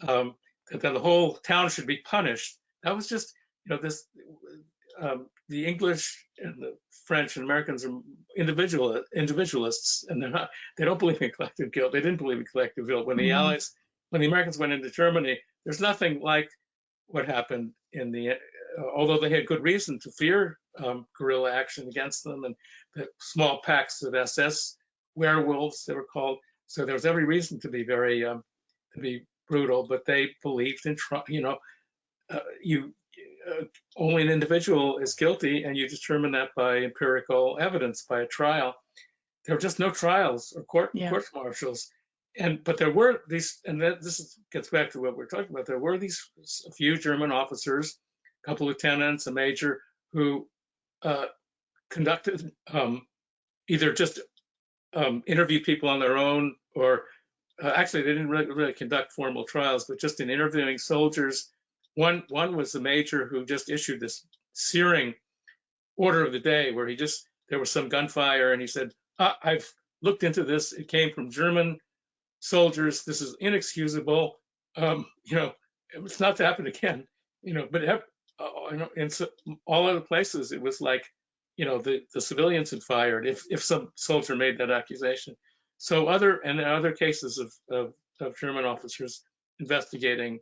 that then the whole town should be punished. That was just, this. The English and the French and Americans are individualists, and they don't believe in collective guilt. They didn't believe in collective guilt when Mhm. when the Americans went into Germany. There's nothing like what happened although they had good reason to fear guerrilla action against them, and the small packs of SS werewolves, they were called. So there was every reason to be to be brutal, but they believed in, you only an individual is guilty, and you determine that by empirical evidence, by a trial. There were just no trials or Yeah. court martials, but there were these, and gets back to what we're talking about. There were these a few German officers, a couple lieutenants, a major, who conducted either just interviewed people on their own, or actually they didn't really conduct formal trials, but just in interviewing soldiers. One was the major who just issued this searing order of the day, where there was some gunfire, and he said, I've looked into this. It came from German soldiers. This is inexcusable. It's not to happen again. But in all other places, it was like, the civilians had fired if some soldier made that accusation. So other cases of German officers investigating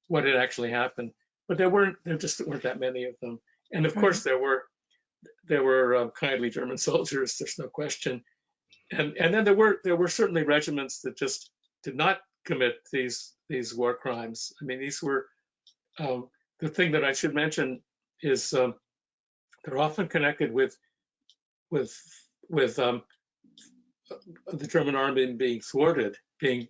what had actually happened, but there just weren't that many of them. And of Right. course, there were kindly German soldiers. There's no question. and then there were certainly regiments that just did not commit these war crimes. I mean, these were the thing that I should mention is they're often connected with with the German army being thwarted, being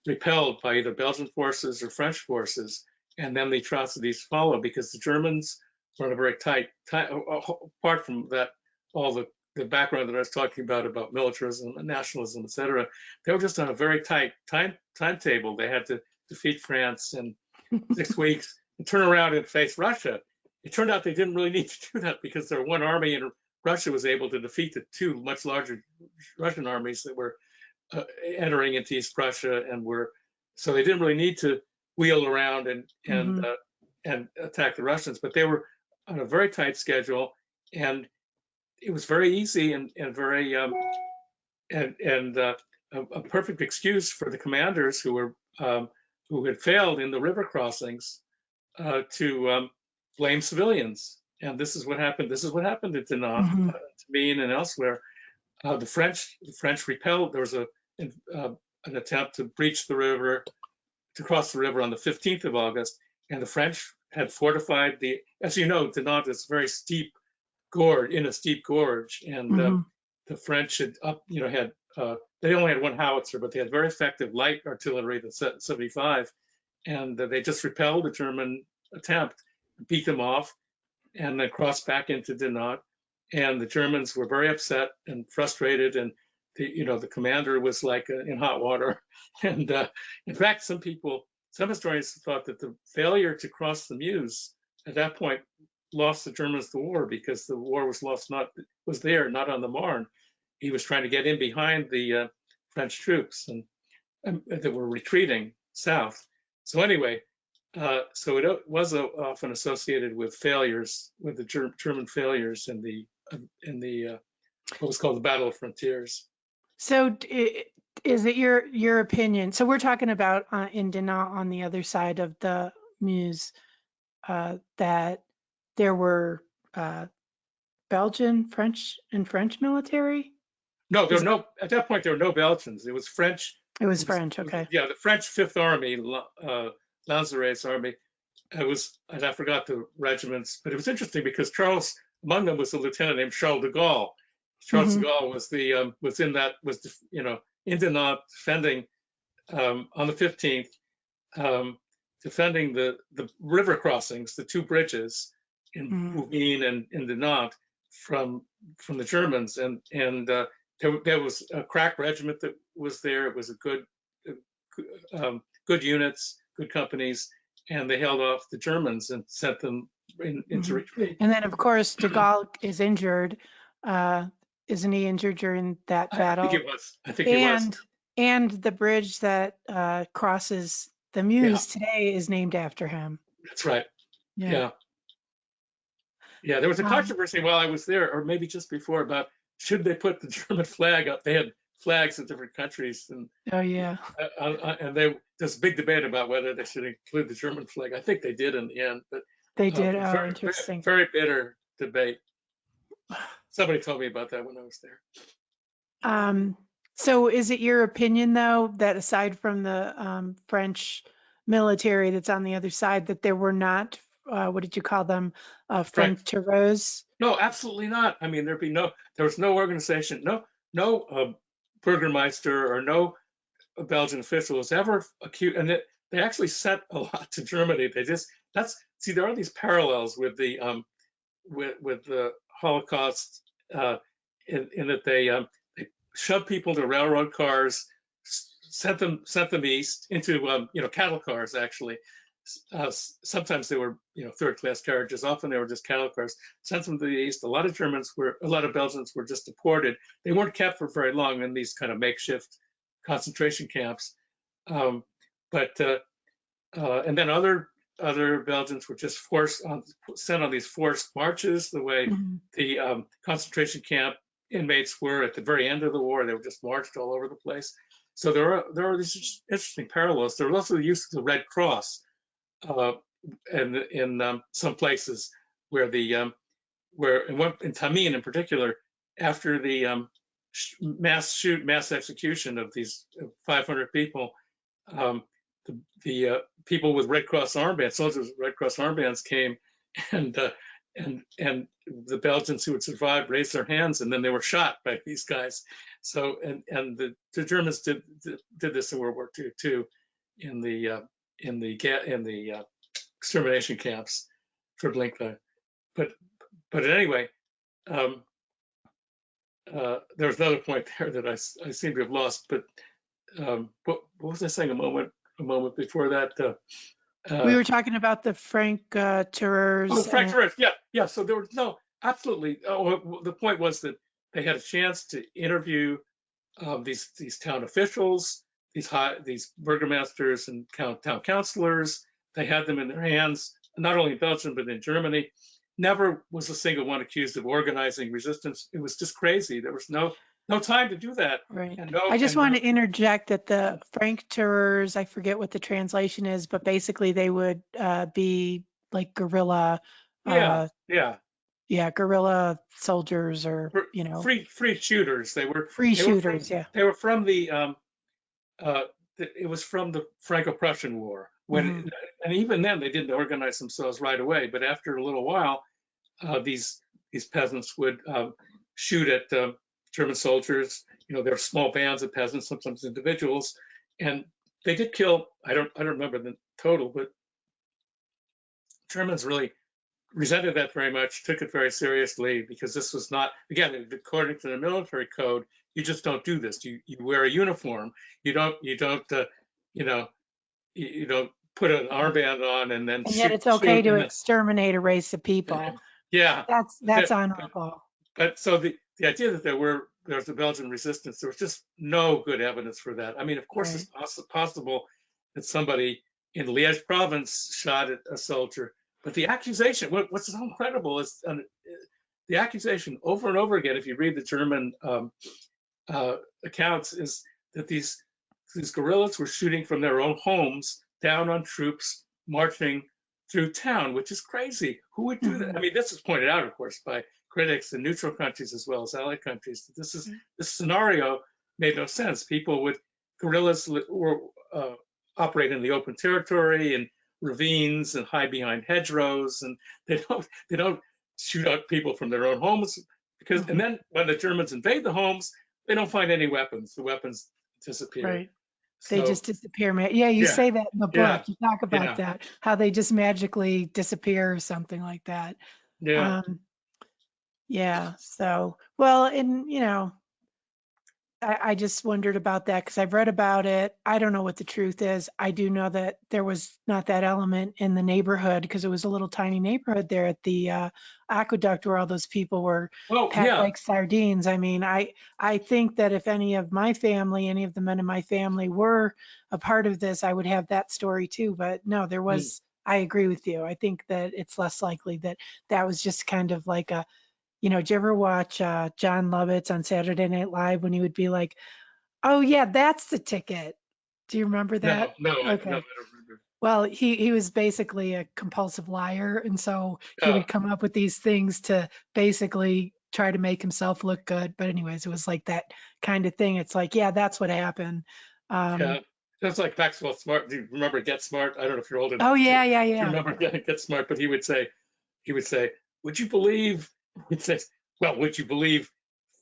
repelled by either Belgian forces or French forces, and then the atrocities follow because the Germans were in a very tight apart from that, all the background that I was talking about militarism and nationalism, etc. They were just on a very tight timetable. They had to defeat France in 6 weeks and turn around and face Russia. It turned out they didn't really need to do that because their one army in Russia was able to defeat the two much larger Russian armies that were entering into East Prussia so they didn't really need to wheel around and attack the Russians, but they were on a very tight schedule, and it was very easy and very a perfect excuse for the commanders who had failed in the river crossings to blame civilians. And this is what happened. This is what happened at Dinant, Tamine, and elsewhere. The French repelled. There was an attempt to breach the river, to cross the river on the 15th of August, and the French had fortified as you know, Dinant is very steep gorge, and the French had they only had one howitzer, but they had very effective light artillery, the 75, and they just repelled the German attempt, beat them off, and then crossed back into Dinant. And the Germans were very upset and frustrated, and the commander was like in hot water. And in fact, some historians thought that the failure to cross the Meuse at that point lost the Germans the war, because the war was lost not on the Marne. He was trying to get in behind the French troops and that were retreating south. So anyway, so it was often associated with failures, with the German failures in the what was called the Battle of Frontiers. So is it your opinion? So we're talking about in Dinant on the other side of the Meuse that there were Belgian, French military? No, at that point there were no Belgians. It was French. It was French, okay. Yeah, the French Fifth Army, Lanzeret's army. I forgot the regiments, but it was interesting because among them was a lieutenant named Charles de Gaulle. Charles de Gaulle was in Dinant defending on the 15th, defending the river crossings, the two bridges in Bouvines and in Dinant from the Germans, and there was a crack regiment that was there. It was a good units, good companies, and they held off the Germans and sent them into retreat. And then, of course, de Gaulle is injured. Isn't he injured during that battle? I think he was. And the bridge that crosses the Meuse today is named after him. That's right. Yeah. There was a controversy while I was there, or maybe just before, about should they put the German flag up. They had flags in different countries, and and there's a big debate about whether they should include the German flag. I think they did in the end, but they did. Interesting. Very bitter debate. Somebody told me about that when I was there. So is it your opinion, though, that aside from the French military that's on the other side, that there were not, what did you call them, French terrors? No, absolutely not. I mean, there was no organization, no Burgermeister or no Belgian official was ever accused, and they actually sent a lot to Germany. There are these parallels with the Holocaust in that they shoved people to railroad cars, sent them east into cattle cars. Actually, sometimes they were third-class carriages. Often they were just cattle cars. Sent them to the east. A lot of Belgians were just deported. They weren't kept for very long in these kind of makeshift concentration camps. And then other Belgians were just sent on these forced marches, the way the concentration camp inmates were at the very end of the war. They were just marched all over the place. So there are these interesting parallels. There was also the use of the Red Cross in some places where in Tamine in particular, after the mass execution of these 500 people. The people with Red Cross armbands, soldiers with Red Cross armbands came, and and the Belgians who had survived raised their hands, and then they were shot by these guys. So and the Germans did this in World War II too, in the extermination camps for Blinka. But anyway, there was another point there that I seem to have lost. But what was I saying a moment before that? We were talking about the Frank Tourers. Oh, Frank Tourers. Yeah. So there was absolutely. Oh, the point was that they had a chance to interview these town officials, these burgomasters and town councilors. They had them in their hands, not only in Belgium but in Germany. Never was a single one accused of organizing resistance. It was just crazy. There was no time to do that. Right. I just want to interject that the Frank Tourers, I forget what the translation is, but basically they would be like guerrilla. Guerrilla soldiers, or free shooters. They were free shooters. They were from the it was from the Franco-Prussian War. And even then they didn't organize themselves right away. But after a little while, these peasants would shoot at German soldiers. There were small bands of peasants, sometimes individuals, and they did kill. I don't remember the total, but Germans really resented that very much, took it very seriously, because this was not, again, according to the military code, you just don't do this. You wear a uniform. You don't put an armband on and then. And yet it's okay to exterminate a race of people. Yeah, that's honorable. But so the idea that there was a Belgian resistance, there was just no good evidence for that. I mean, of course, it's possible that somebody in Liège province shot at a soldier, but the accusation, what's so incredible is the accusation over and over again, if you read the German accounts, is that these guerrillas were shooting from their own homes down on troops marching through town, which is crazy. Who would do that? I mean, this is pointed out, of course, by critics in neutral countries as well as allied countries. This scenario made no sense. Guerrillas were operate in the open territory and ravines and hide behind hedgerows, and they don't shoot out people from their own homes, because and then when the Germans invade the homes, they don't find any weapons. The weapons disappear. Right. They just disappear. Yeah, you say that in the book. You talk about that, how they just magically disappear or something like that. So, well, and I just wondered about that because I've read about it. I don't know what the truth is. I do know that there was not that element in the neighborhood, because it was a little tiny neighborhood there at the aqueduct where all those people were packed like sardines. I mean, I think that if any of the men in my family were a part of this, I would have that story too. But no, there was, I agree with you. I think that it's less likely that was just kind of like a, did you ever watch John Lovitz on Saturday Night Live when he would be like, "Oh yeah, that's the ticket"? Do you remember that? No, okay. I don't remember. Well, he was basically a compulsive liar, and so he would come up with these things to basically try to make himself look good. But anyways, it was like that kind of thing. It's like, yeah, that's what happened. That's like Maxwell Smart. Do you remember Get Smart? I don't know if you're old enough. Oh yeah. To remember Get Smart, but he would say, "Would you believe?" He'd say, "Well, would you believe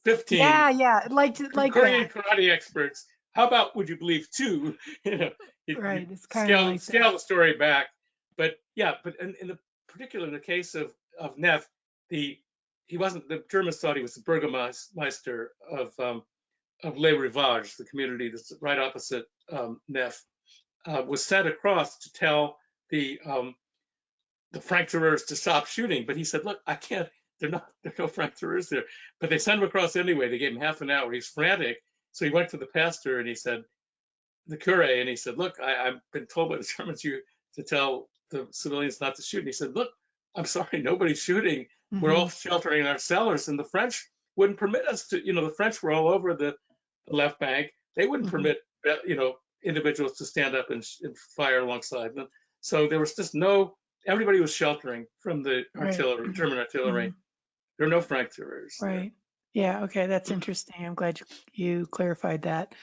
15? Like karate experts. How about would you believe 2?" Right. It's kind of like scale the story back. But in the case of Neff, he wasn't. The Germans thought he was the burgomeister of Les Rivages, the community that's right opposite Neff, was sent across to tell the Frank Tourers to stop shooting. But he said, "Look, I can't. There are no Frank Tourers there." But they sent him across anyway. They gave him half an hour. He's frantic. So he went to the pastor and he said, the cure, and he said, "Look, I've been told by the Germans to tell the civilians not to shoot." And he said, "Look, I'm sorry, nobody's shooting. We're all sheltering in our cellars." And the French wouldn't permit us to, the French were all over the left bank. They wouldn't permit, individuals to stand up and fire alongside them. So there was just everybody was sheltering from the artillery, German artillery. There are no Frank Tourers. Right. Yeah, okay, that's interesting. I'm glad you clarified that.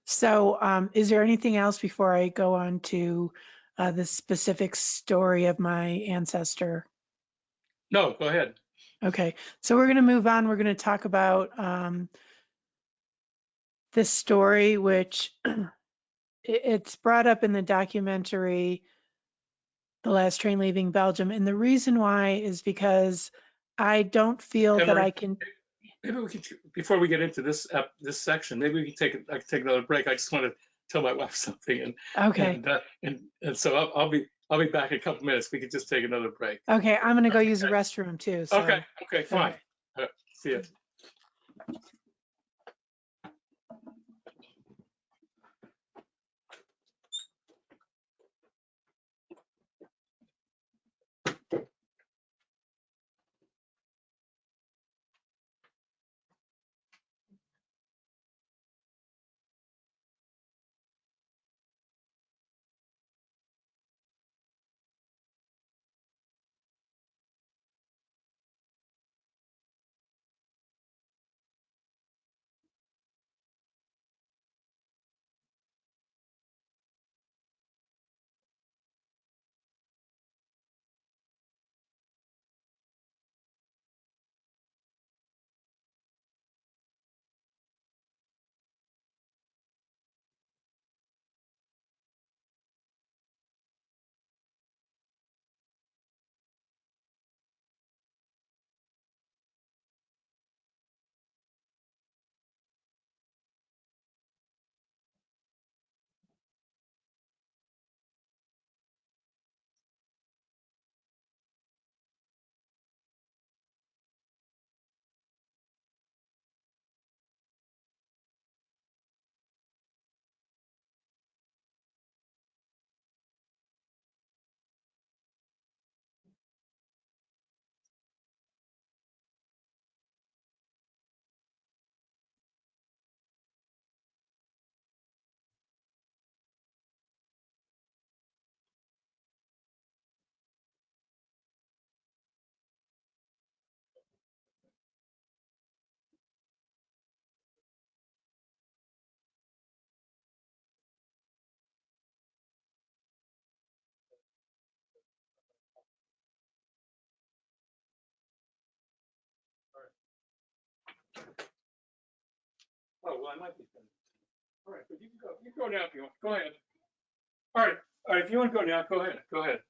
So, is there anything else before I go on to the specific story of my ancestor? No, go ahead. Okay, so we're going to move on. We're going to talk about this story, which it's brought up in the documentary, The Last Train Leaving Belgium. And the reason why is because I don't feel Anne that Marie, I can. maybe we could, before we get into this section, maybe we can I can take another break. I just want to tell my wife something, Okay, and so I'll be back in a couple minutes. We could just take another break. okay, I'm going to go use the Okay. restroom too. Okay. So, Okay. Fine. okay. See you. Oh well, I might be finished. All right, but you can go. You can go now if you want. Go ahead. All right. All right. If you want to go now, go ahead. Go ahead.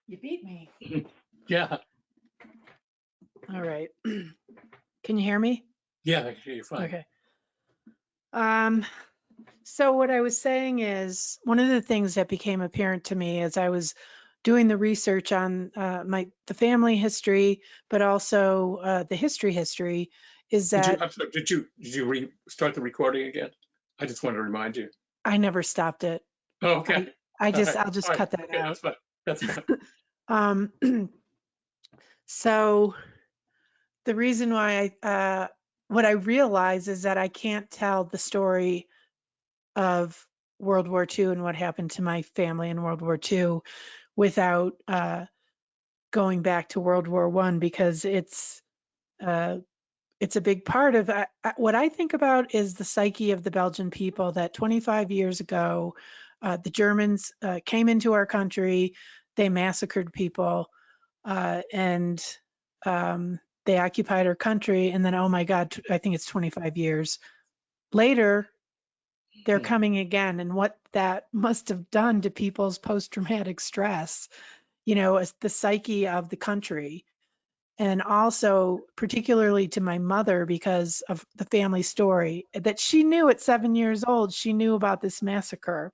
You beat me. Yeah. All right. Can you hear me? Yeah. I can hear you fine. Okay. So what I was saying is one of the things that became apparent to me as I was doing the research on the family history, but also the history is Did you? that I'm sorry. Did you start the recording again? I just want to remind you. I never stopped it. Oh, okay. All right. I'll just All right. cut that Okay. out. That's fine. That's fine. Um, so the reason why what I realize is that I can't tell the story of World War II and what happened to my family in World War II without going back to World War I because uh, it's a big part of what I think about is the psyche of the Belgian people that 25 years ago, the Germans came into our country, they massacred people, and they occupied our country. And then, oh my God, I think it's 25 years. later they're coming again, and what that must have done to people's post-traumatic stress, as the psyche of the country. And also particularly to my mother, because of the family story that she knew at 7 years old, she knew about this massacre.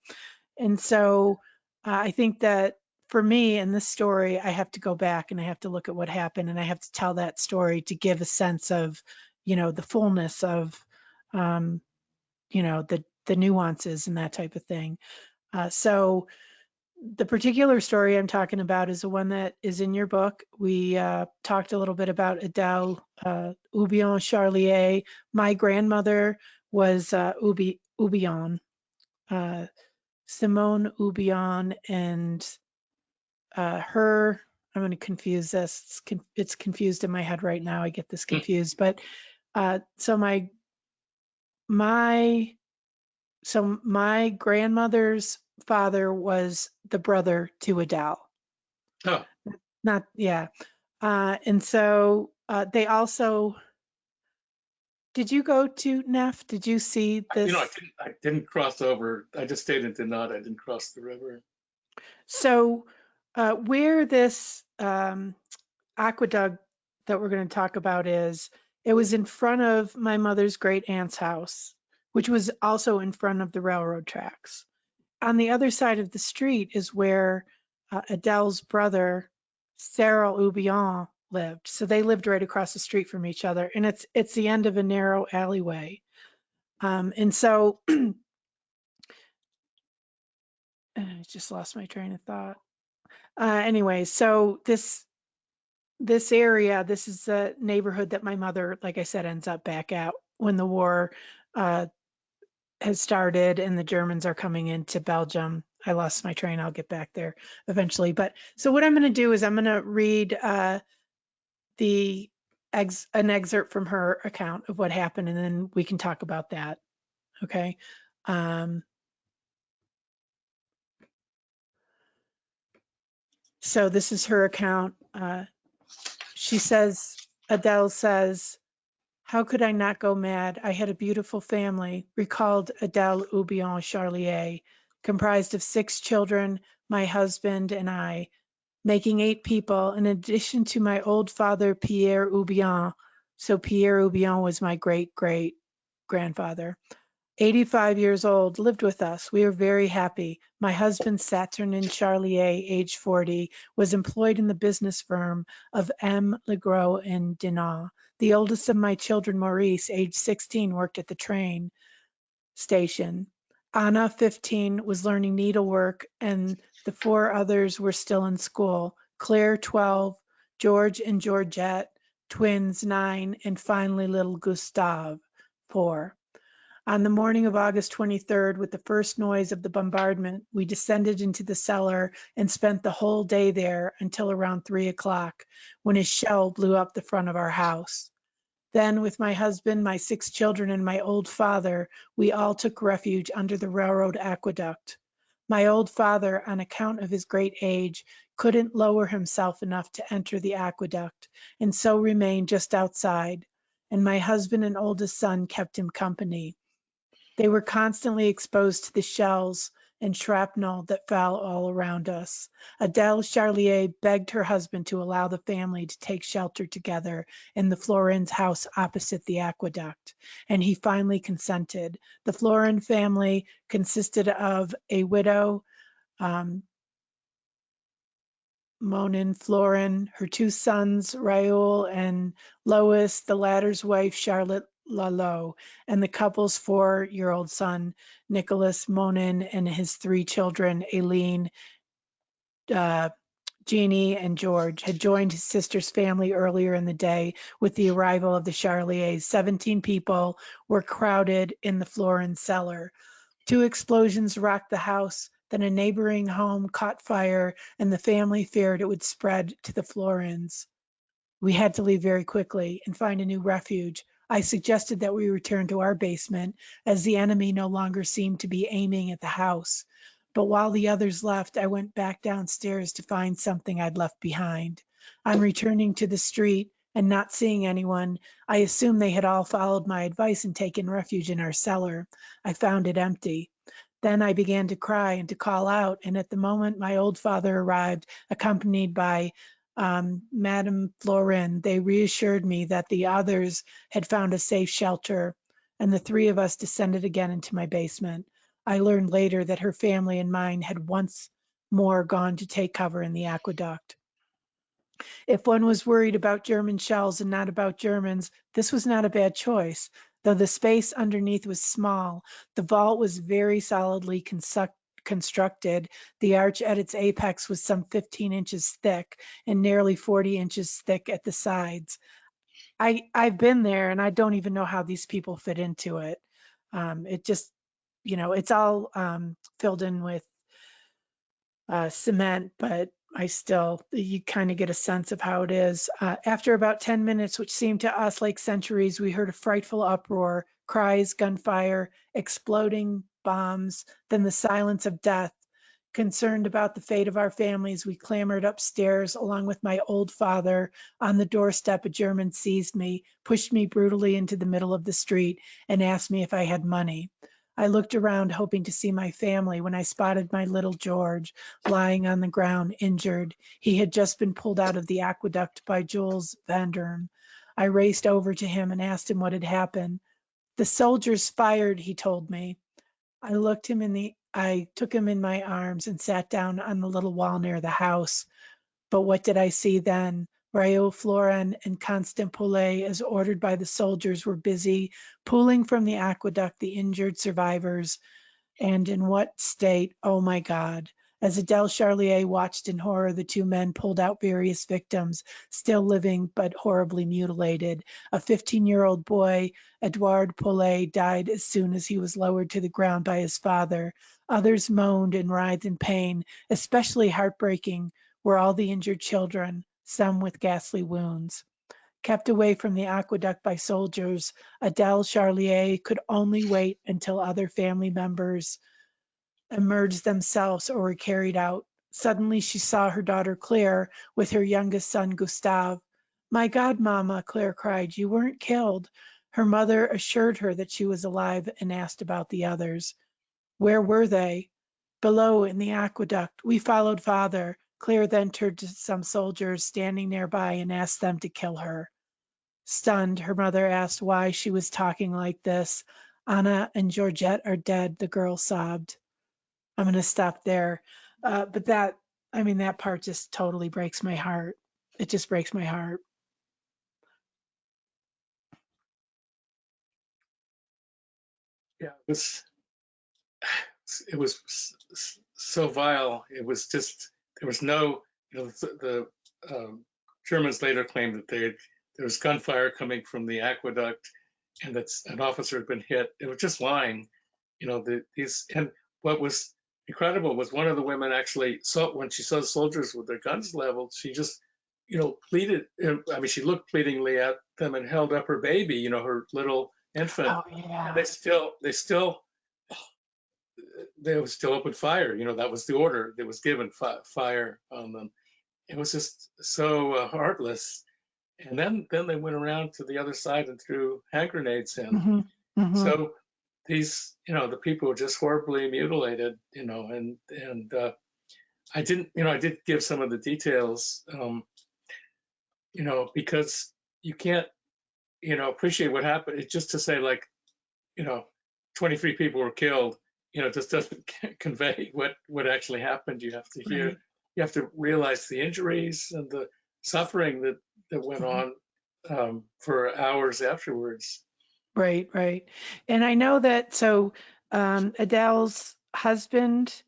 And so I think that for me in this story, I have to go back and I have to look at what happened, and I have to tell that story to give a sense of, the fullness of, the nuances and that type of thing. So the particular story I'm talking about is the one that is in your book. We talked a little bit about Adele Houbion Charlier. My grandmother was Houbion, Simone Houbion, and her. I'm going to confuse this. It's confused in my head right now. I get this confused, but so my grandmother's father was the brother to Adele. Oh, Not, yeah. And so they also, did you go to Neff? Did you see this? I didn't cross over. I just stayed in Dinant. I didn't cross the river. So where this aqueduct that we're going to talk about is, it was in front of my mother's great aunt's house, which was also in front of the railroad tracks. On the other side of the street is where Adele's brother, Cyril Houbion, lived. So they lived right across the street from each other, and it's the end of a narrow alleyway. And so I just lost my train of thought. Anyway, so this area, this is the neighborhood that my mother, like I said, ends up back at when the war has started and the Germans are coming into Belgium. I lost my train. I'll get back there eventually. But so what I'm going to do is I'm going to read an excerpt from her account of what happened, and then we can talk about that. Okay. So this is her account. She says, Adele says, "How could I not go mad? I had a beautiful family," recalled Adele Houbion Charlier, "comprised of 6 children, my husband and I, making 8 people, in addition to my old father, Pierre Houbion." So Pierre Houbion was my great-great-grandfather. 85 years old, lived with us. We were very happy. My husband, Saturnin Charlier, age 40, was employed in the business firm of M. Legros in Dinant. The oldest of my children, Maurice, age 16, worked at the train station. Anna, 15, was learning needlework, and the 4 others were still in school. Claire, 12, George and Georgette, twins, 9, and finally little Gustave, 4. On the morning of August 23rd, with the first noise of the bombardment, we descended into the cellar and spent the whole day there until around 3 o'clock, when a shell blew up the front of our house. Then, with my husband, my 6 children, and my old father, we all took refuge under the railroad aqueduct. My old father, on account of his great age, couldn't lower himself enough to enter the aqueduct, and so remained just outside, and my husband and oldest son kept him company. They were constantly exposed to the shells and shrapnel that fell all around us. Adele Charlier begged her husband to allow the family to take shelter together in the Florins house opposite the aqueduct, and he finally consented. The Florin family consisted of a widow, Monin Florin, her 2 sons, Raoul and Lois, the latter's wife, Charlotte Lalo, and the couple's 4-year-old son, Nicholas Monin, and his 3 children, Aileen, Jeannie, and George, had joined his sister's family earlier in the day with the arrival of the Charliers. 17 people were crowded in the Florin cellar. 2 explosions rocked the house. Then a neighboring home caught fire, and the family feared it would spread to the Florins. We had to leave very quickly and find a new refuge. I suggested that we return to our basement, as the enemy no longer seemed to be aiming at the house. But while the others left, I went back downstairs to find something I'd left behind. On returning to the street, and not seeing anyone, I assumed they had all followed my advice and taken refuge in our cellar. I found it empty. Then I began to cry and to call out, and at the moment my old father arrived, accompanied by Madame Florin. They reassured me that the others had found a safe shelter, and the three of us descended again into my basement. I learned later that her family and mine had once more gone to take cover in the aqueduct. If one was worried about German shells and not about Germans, this was not a bad choice. Though the space underneath was small, the vault was very solidly constructed. The arch at its apex was some 15 inches thick and nearly 40 inches thick at the sides. I've been there and I don't even know how these people fit into it. It just, it's all filled in with cement, but you kind of get a sense of how it is. After about 10 minutes, which seemed to us like centuries, we heard a frightful uproar, cries, gunfire, exploding bombs, then the silence of death. Concerned about the fate of our families, we clambered upstairs along with my old father. On the doorstep, a German seized me, pushed me brutally into the middle of the street, and asked me if I had money. I looked around hoping to see my family when I spotted my little George lying on the ground injured. He had just been pulled out of the aqueduct by Jules Vanderm. I raced over to him and asked him what had happened. The soldiers fired, he told me. I took him in my arms and sat down on the little wall near the house. But what did I see then? Raoul Florin and Constant Poulet, as ordered by the soldiers, were busy pulling from the aqueduct the injured survivors. And in what state? Oh my God. As Adele Charlier watched in horror, the two men pulled out various victims, still living but horribly mutilated. A 15-year-old boy, Edouard Poulet, died as soon as he was lowered to the ground by his father. Others moaned and writhed in pain. Especially heartbreaking were all the injured children, some with ghastly wounds. Kept away from the aqueduct by soldiers, Adele Charlier could only wait until other family members emerged themselves or were carried out. Suddenly she saw her daughter Claire with her youngest son Gustave. My God, Mama, Claire cried, you weren't killed. Her mother assured her that she was alive and asked about the others. Where were they? Below in the aqueduct. We followed father. Claire then turned to some soldiers standing nearby and asked them to kill her. Stunned, her mother asked why she was talking like this. Anna and Georgette are dead, the girl sobbed. I'm going to stop there. But that part just totally breaks my heart. It just breaks my heart. Yeah, it was so vile. It was just, there was no, the Germans later claimed that there was gunfire coming from the aqueduct and that an officer had been hit. It was just lying. And what was incredible was one of the women actually saw, when she saw the soldiers with their guns leveled, she just, pleaded. I mean, she looked pleadingly at them and held up her baby, her little infant. Oh yeah. And they would still open fire. That was the order that was given, fire on them. It was just so heartless. And then they went around to the other side and threw hand grenades in. Mm-hmm. Mm-hmm. So these, the people were just horribly mutilated, I did give some of the details, because you can't, appreciate what happened. It's just to say, like, 23 people were killed, just doesn't convey what actually happened. You have to hear, Right. you have to realize the injuries and the suffering that went on for hours afterwards. Right, right. And I know that, so Adele's husband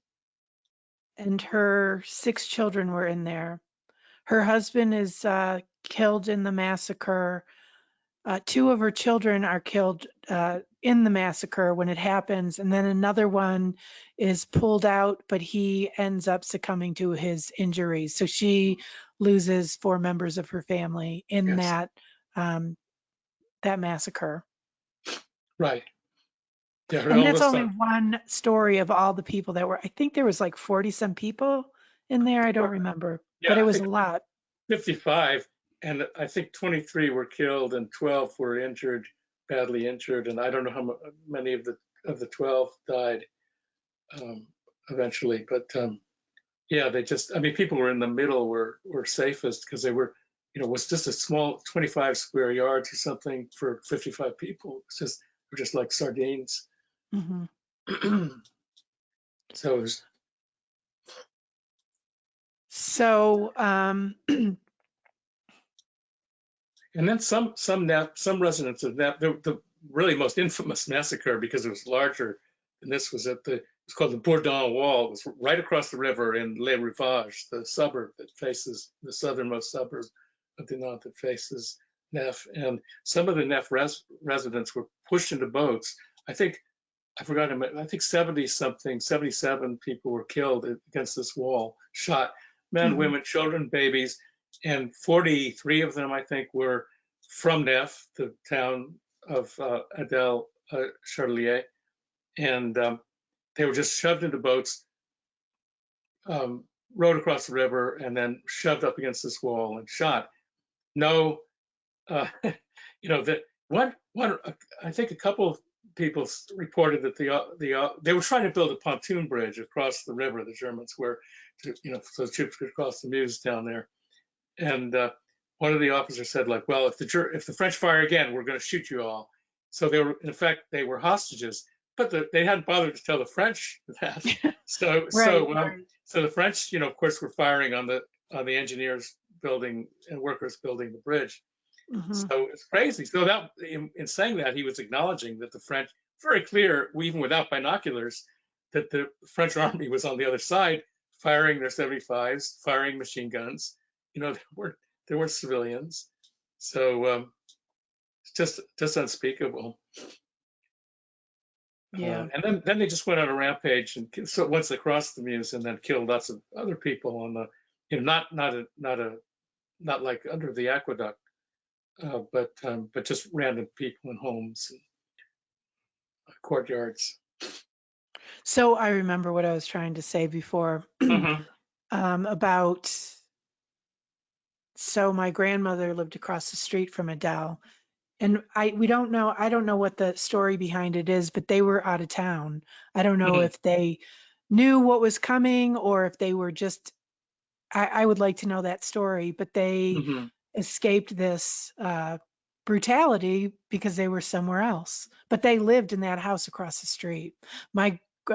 and her 6 children were in there. Her husband is killed in the massacre. 2 of her children are killed in the massacre when it happens, and then another one is pulled out, but he ends up succumbing to his injuries. So she loses 4 members of her family in Yes. that massacre. Right. Yeah, her And that's eldest only son. one story of all the people that were. I think there was like 40 some people in there. I don't remember, Yeah, but it I was a think lot. 55. and I think 23 were killed and 12 were injured, badly injured, and I don't know how many of the 12 died eventually, but yeah, they just, I mean, people were in the middle were safest because they were, it was just a small 25 square yards or something for 55 people. It's just, they're just like sardines. Mhm. So it was, So, and then some residents of Nap, the really most infamous massacre because it was larger than this was it's called the Bourdon Wall. It was right across the river in Les Rivages, the suburb that faces the southernmost suburb of Dinant that faces Nef. And some of the Nef residents were pushed into boats. I think, I forgot, I think 70 something, 77 people were killed against this wall, shot, men, mhm, women, children, babies, and 43 of them, I think, were from Nef, the town of Adele Charlier, and they were just shoved into boats, rowed across the river, and then shoved up against this wall and shot. No, that one, I think a couple of people reported that they were trying to build a pontoon bridge across the river. The Germans were, so the troops could cross the Meuse down there. And one of the officers said, like, well, if the French fire again, we're going to shoot you all. So they were, in effect, they were hostages, but they hadn't bothered to tell the French that. So right, so right. so the French, of course, were firing on the engineers building and workers building the bridge. Mhm. So it's crazy. So that in saying that, he was acknowledging that the French, very clear, even without binoculars, that the French army was on the other side, firing their 75s, firing machine guns. There weren't civilians. So it's just unspeakable. Yeah. And then they just went on a rampage, and so once they crossed the Meuse, and then killed lots of other people on the, not like under the aqueduct, but just random people in homes and courtyards. So I remember what I was trying to say before Hmm. about. So my grandmother lived across the street from Adele, and I don't know what the story behind it is, but they were out of town. I don't know Hmm. if they knew what was coming or if they were just, I would like to know that story, but they Hmm. escaped this brutality because they were somewhere else. But they lived in that house across the street.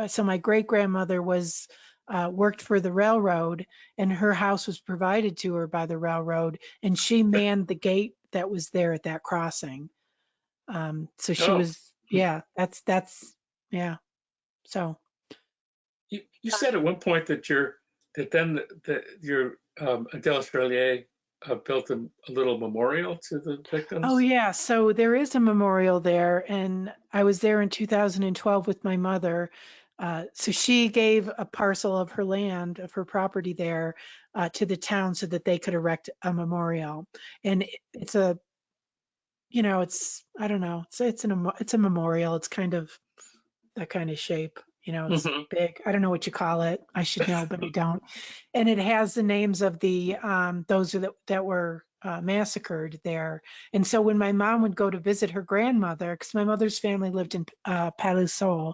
So my great grandmother was worked for the railroad, and her house was provided to her by the railroad, and she manned the gate that was there at that crossing. So she Oh, was, yeah, that's yeah. So you said at one point that your Adele Charlier built a little memorial to the oh victims. yeah, so there is a memorial there, and I was there in 2012 with my mother. So she gave a parcel of her land, of her property there, to the town so that they could erect a memorial. And it's a, it's I don't know, it's a memorial. It's kind of that kind of shape. It's Hmm. big. I don't know what you call it. I should know, but I don't. And it has the names of the those that were massacred there. And so when my mom would go to visit her grandmother, because my mother's family lived in Palaiseau,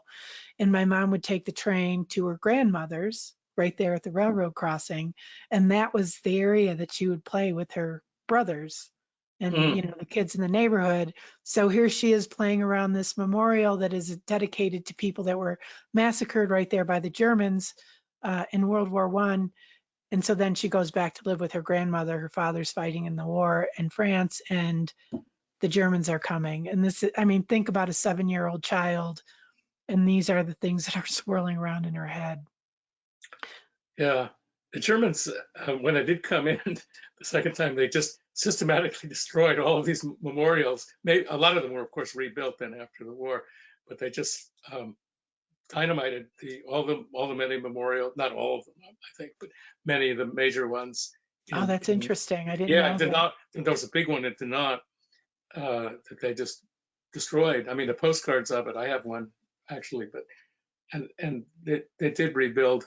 and my mom would take the train to her grandmother's right there at the railroad crossing, and that was the area that she would play with her brothers and Mm. the kids in the neighborhood. So here she is playing around this memorial that is dedicated to people that were massacred right there by the Germans in World War One. And so then she goes back to live with her grandmother. Her father's fighting in the war in France, and the Germans are coming. And I mean, think about a 7-year-old child, and these are the things that are swirling around in her head. Yeah, the Germans, when they did come in the second time, they just systematically destroyed all of these memorials. A lot of them were, of course, rebuilt then after the war, but they just dynamited all the many memorial, not all of them, I think, but many of the major ones. Oh, In, that's in interesting. I didn't Yeah, know it did that. not. There was a big one at Dinant that they just destroyed. I mean, the postcards of it, I have one actually, but and they did rebuild.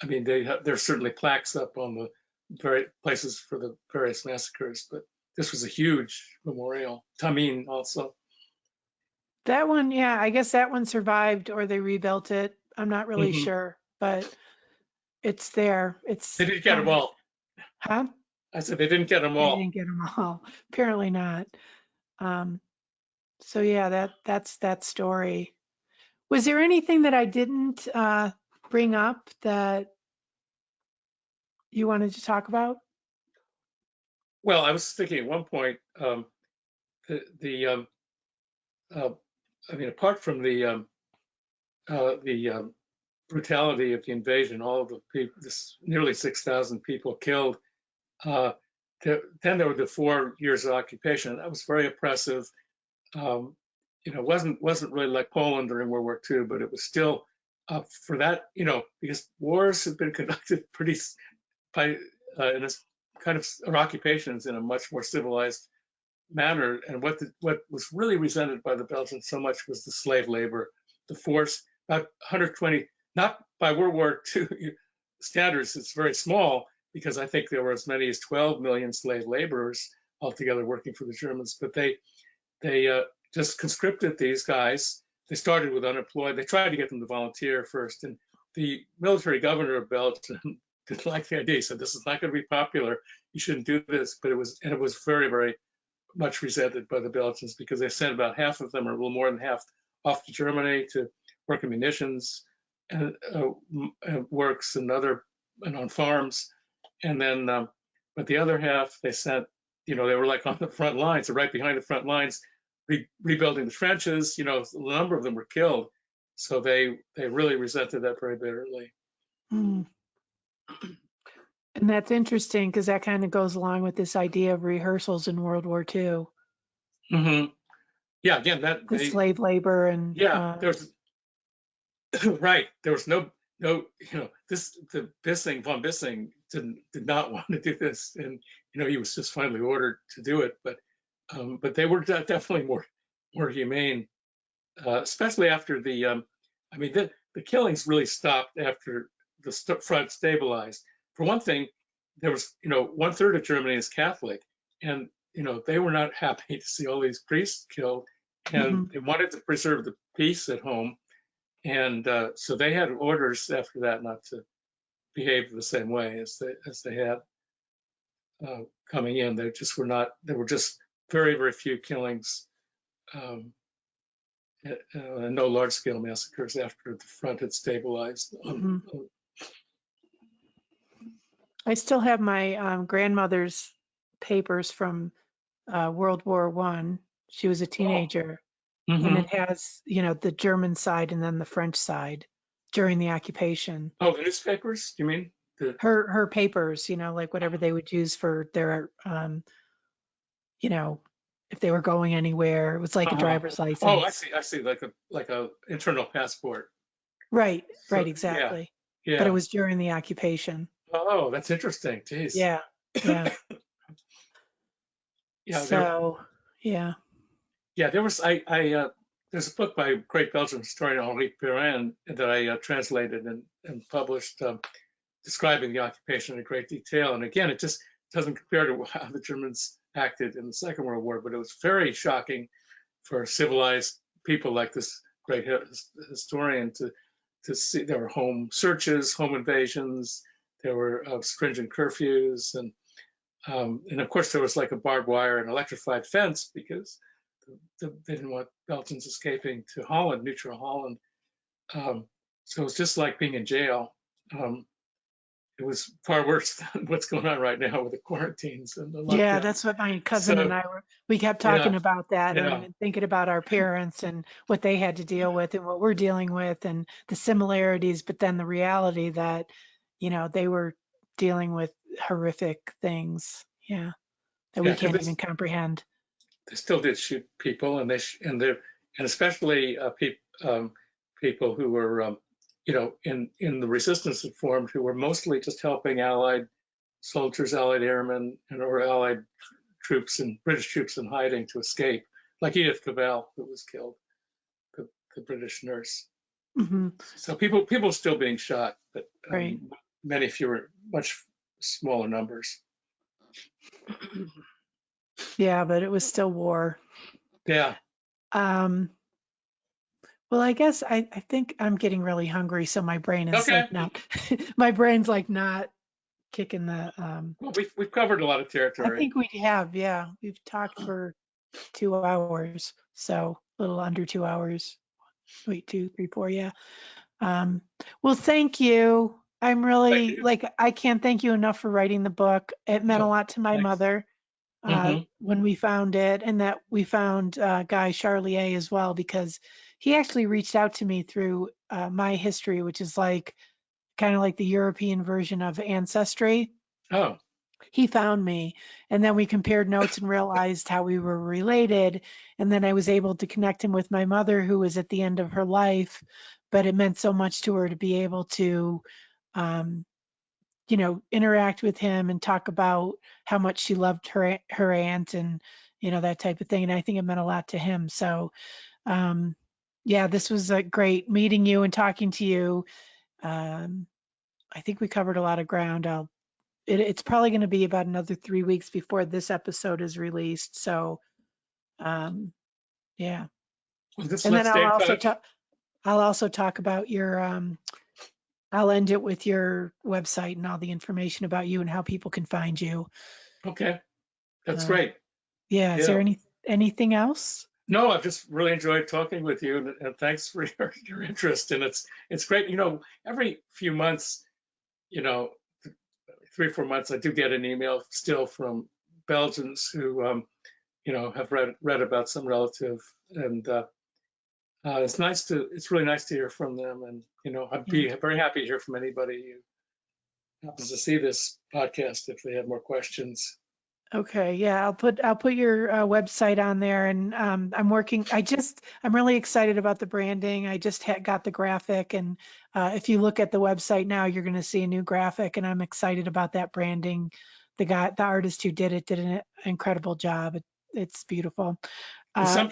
I mean, there's certainly plaques up on the very places for the various massacres, but this was a huge memorial. Tamim also. That one, yeah, I guess that one survived or they rebuilt it. I'm not really Hmm. sure, but it's there. They It's didn't get them all. huh? I said they didn't get them They all. didn't get them all. Apparently not. Um, so yeah, that's that story. Was there anything that I didn't bring up that you wanted to talk about? Well, I was thinking at one point, the uh, I mean, apart from the brutality of the invasion, all of the people, this nearly 6,000 people killed. Uh, then there were the 4 years of occupation. That was very oppressive. Um, wasn't really like Poland during World War II, but it was still for that, because wars have been conducted pretty by in a kind of or occupations in a much more civilized manner. And what was really resented by the Belgians so much was the slave labor, the force. About 120, not by World War II standards, it's very small because I think there were as many as 12 million slave laborers altogether working for the Germans. But they just conscripted these guys. They started with unemployed. They tried to get them to volunteer first, and the military governor of Belgium didn't like the idea. He said, "This is not going to be popular. You shouldn't do this." But it was very, very much resented by the Belgians because they sent about half of them, or a little more than half, off to Germany to work in munitions and works and on farms, and then but the other half they sent. They were like on the front lines, or right behind the front lines, rebuilding the trenches. A number of them were killed, so they really resented that very bitterly. Hmm. And that's interesting because that kind of goes along with this idea of rehearsals in World War II, Hmm. Yeah, again, that the slave labor and yeah, there's right. There was no, the Bissing, von Bissing did not want to do this, and he was just finally ordered to do it. But they were definitely more humane, especially after I mean, the killings really stopped after the front stabilized. For one thing, there was, 1/3 of Germany is Catholic, and they were not happy to see all these priests killed, and mhm. they wanted to preserve the peace at home. And so they had orders after that not to behave the same way as they had coming in. They just were not. There were just very, very few killings, um, and no large scale massacres after the front had stabilized. Mhm. I still have my grandmother's papers from World War One. She was a Oh, teenager, and hmm. it has, the German side and then the French side during the occupation. Oh, the newspapers? You mean the? Her papers, like whatever they would use for their, you know, if they were going anywhere, it was like a Uh, driver's oh, I license. see. I see. Like a internal passport. Right, So right, yeah, exactly. But it yeah. was during the occupation. Oh, that's interesting. Jeez. Yeah, yeah. Yeah, So, yeah. there was there's a book by a great Belgian historian Henri Perrin that I translated and published, describing the occupation in great detail. And again, it just doesn't compare to how the Germans acted in the Second World War, but it was very shocking for civilized people like this great historian to see. There were home searches, home invasions, there were stringent curfews, and of course there was like a barbed wire and electrified fence because they didn't want Belgians escaping to Holland, neutral Holland. Um, so it was just like being in jail. Um, it was far worse than what's going on right now with the quarantines and the Yeah, lockdowns. that's what my cousin and So we kept yeah, talking about that yeah. and thinking about our parents and what they had to deal with and what we're dealing with and the similarities, but then the reality that, they were dealing with horrific things. Yeah, that we Yeah, because can't even comprehend. they still did shoot people, and especially people who were in the resistance that formed, who were mostly just helping Allied soldiers, Allied airmen, or Allied troops and British troops in hiding to escape, like Edith Cavell, who was killed, the British nurse. Hmm. So people still being shot, but Right. many fewer, much smaller numbers. Yeah, but it was still war. Yeah. Um, well, I guess I think I'm getting really hungry, so my brain is Okay. like not, my brain's like not kicking the, Well, we've covered a lot of I territory. think we have, yeah. We've talked for 2 hours, so a little under 2 hours. Wait, 2, 3, 4, yeah. Um, well, thank you. I'm Thank really you. like, I can't thank you enough for writing the book. It meant a Oh, lot to my thanks. mother Hmm. when we found it, and that we found Guy Charlier as well, because he actually reached out to me through my history, which is like kind of like the European version of Ancestry. Oh, He found me, and then we compared notes and realized how we were related. And then I was able to connect him with my mother, who was at the end of her life, but it meant so much to her to be able to um, interact with him and talk about how much she loved her aunt, and that type of thing. And I think it meant a lot to him. So yeah, this was a great meeting you and talking to you. um, I think we covered a lot of ground. It's probably going to be about another 3 weeks before this episode is released. So um, yeah. well, just And then let's stay in touch. I'll also talk about your I'll end it with your website and all the information about you and how people can find you. Okay, that's Uh, great. yeah. Is Yeah. there anything else? No, I've just really enjoyed talking with you, and thanks for your interest. And it's great. Every few months, you know, 3 or 4 months, I do get an email still from Belgians who, have read about some relative, and it's really nice to hear from them. And I'd Yeah. be very happy to hear from anybody who happens to see this podcast if they have more questions. Okay, yeah, I'll put your website on there, and I'm really excited about the branding. I just got the graphic, and if you look at the website now, you're going to see a new graphic, and I'm excited about that branding. The artist who did it did an incredible job. It's beautiful. Well, And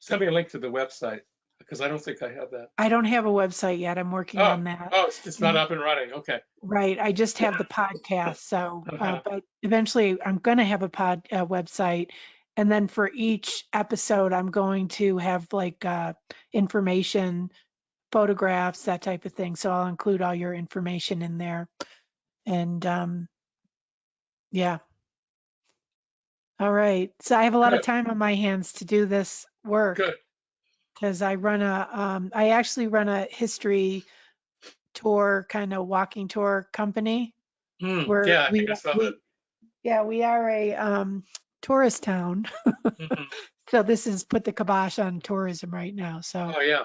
send me a link to the website because I don't think I have that. I don't have a website yet. I'm working Oh, on that. oh, it's not And up and running. Okay. right, I just have the podcast. So, Uh-huh. but eventually I'm going to have a website. And then for each episode, I'm going to have like information, photographs, that type of thing. So I'll include all your information in there. And yeah, all right. So I have a lot of Good, time on my hands to do this work good. because I actually run a history tour, kind of walking tour company where Yeah, I think I saw that. yeah, we are a tourist town. Hmm. So this is put the kibosh on tourism right now. So Oh, yeah.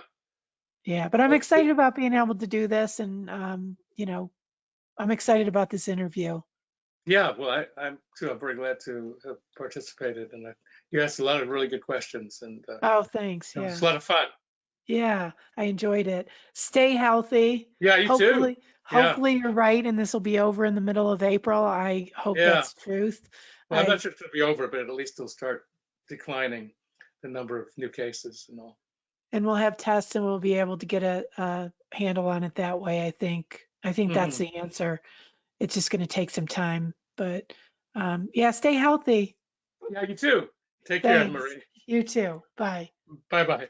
yeah, but I'm Well, excited about being able to do this, and I'm excited about this interview. yeah. Well, I'm too. I'm very glad to have participated, and you asked a lot of really good questions, and Oh, thanks. it was Yeah. a lot of fun. Yeah, I enjoyed it. Stay healthy. Yeah, you too. Yeah, Hopefully you're right and this will be over in the middle of April. I hope yeah. that's the truth. Well, I'm not I sure if it'll be over, but at least it'll start declining the number of new cases and all. and we'll have tests and we'll be able to get a handle on it that way. I think that's Hmm. the answer. It's just going to take some time, but yeah, stay healthy. Yeah, you too. Take care, Thanks. Marie. You too. Bye. Bye bye.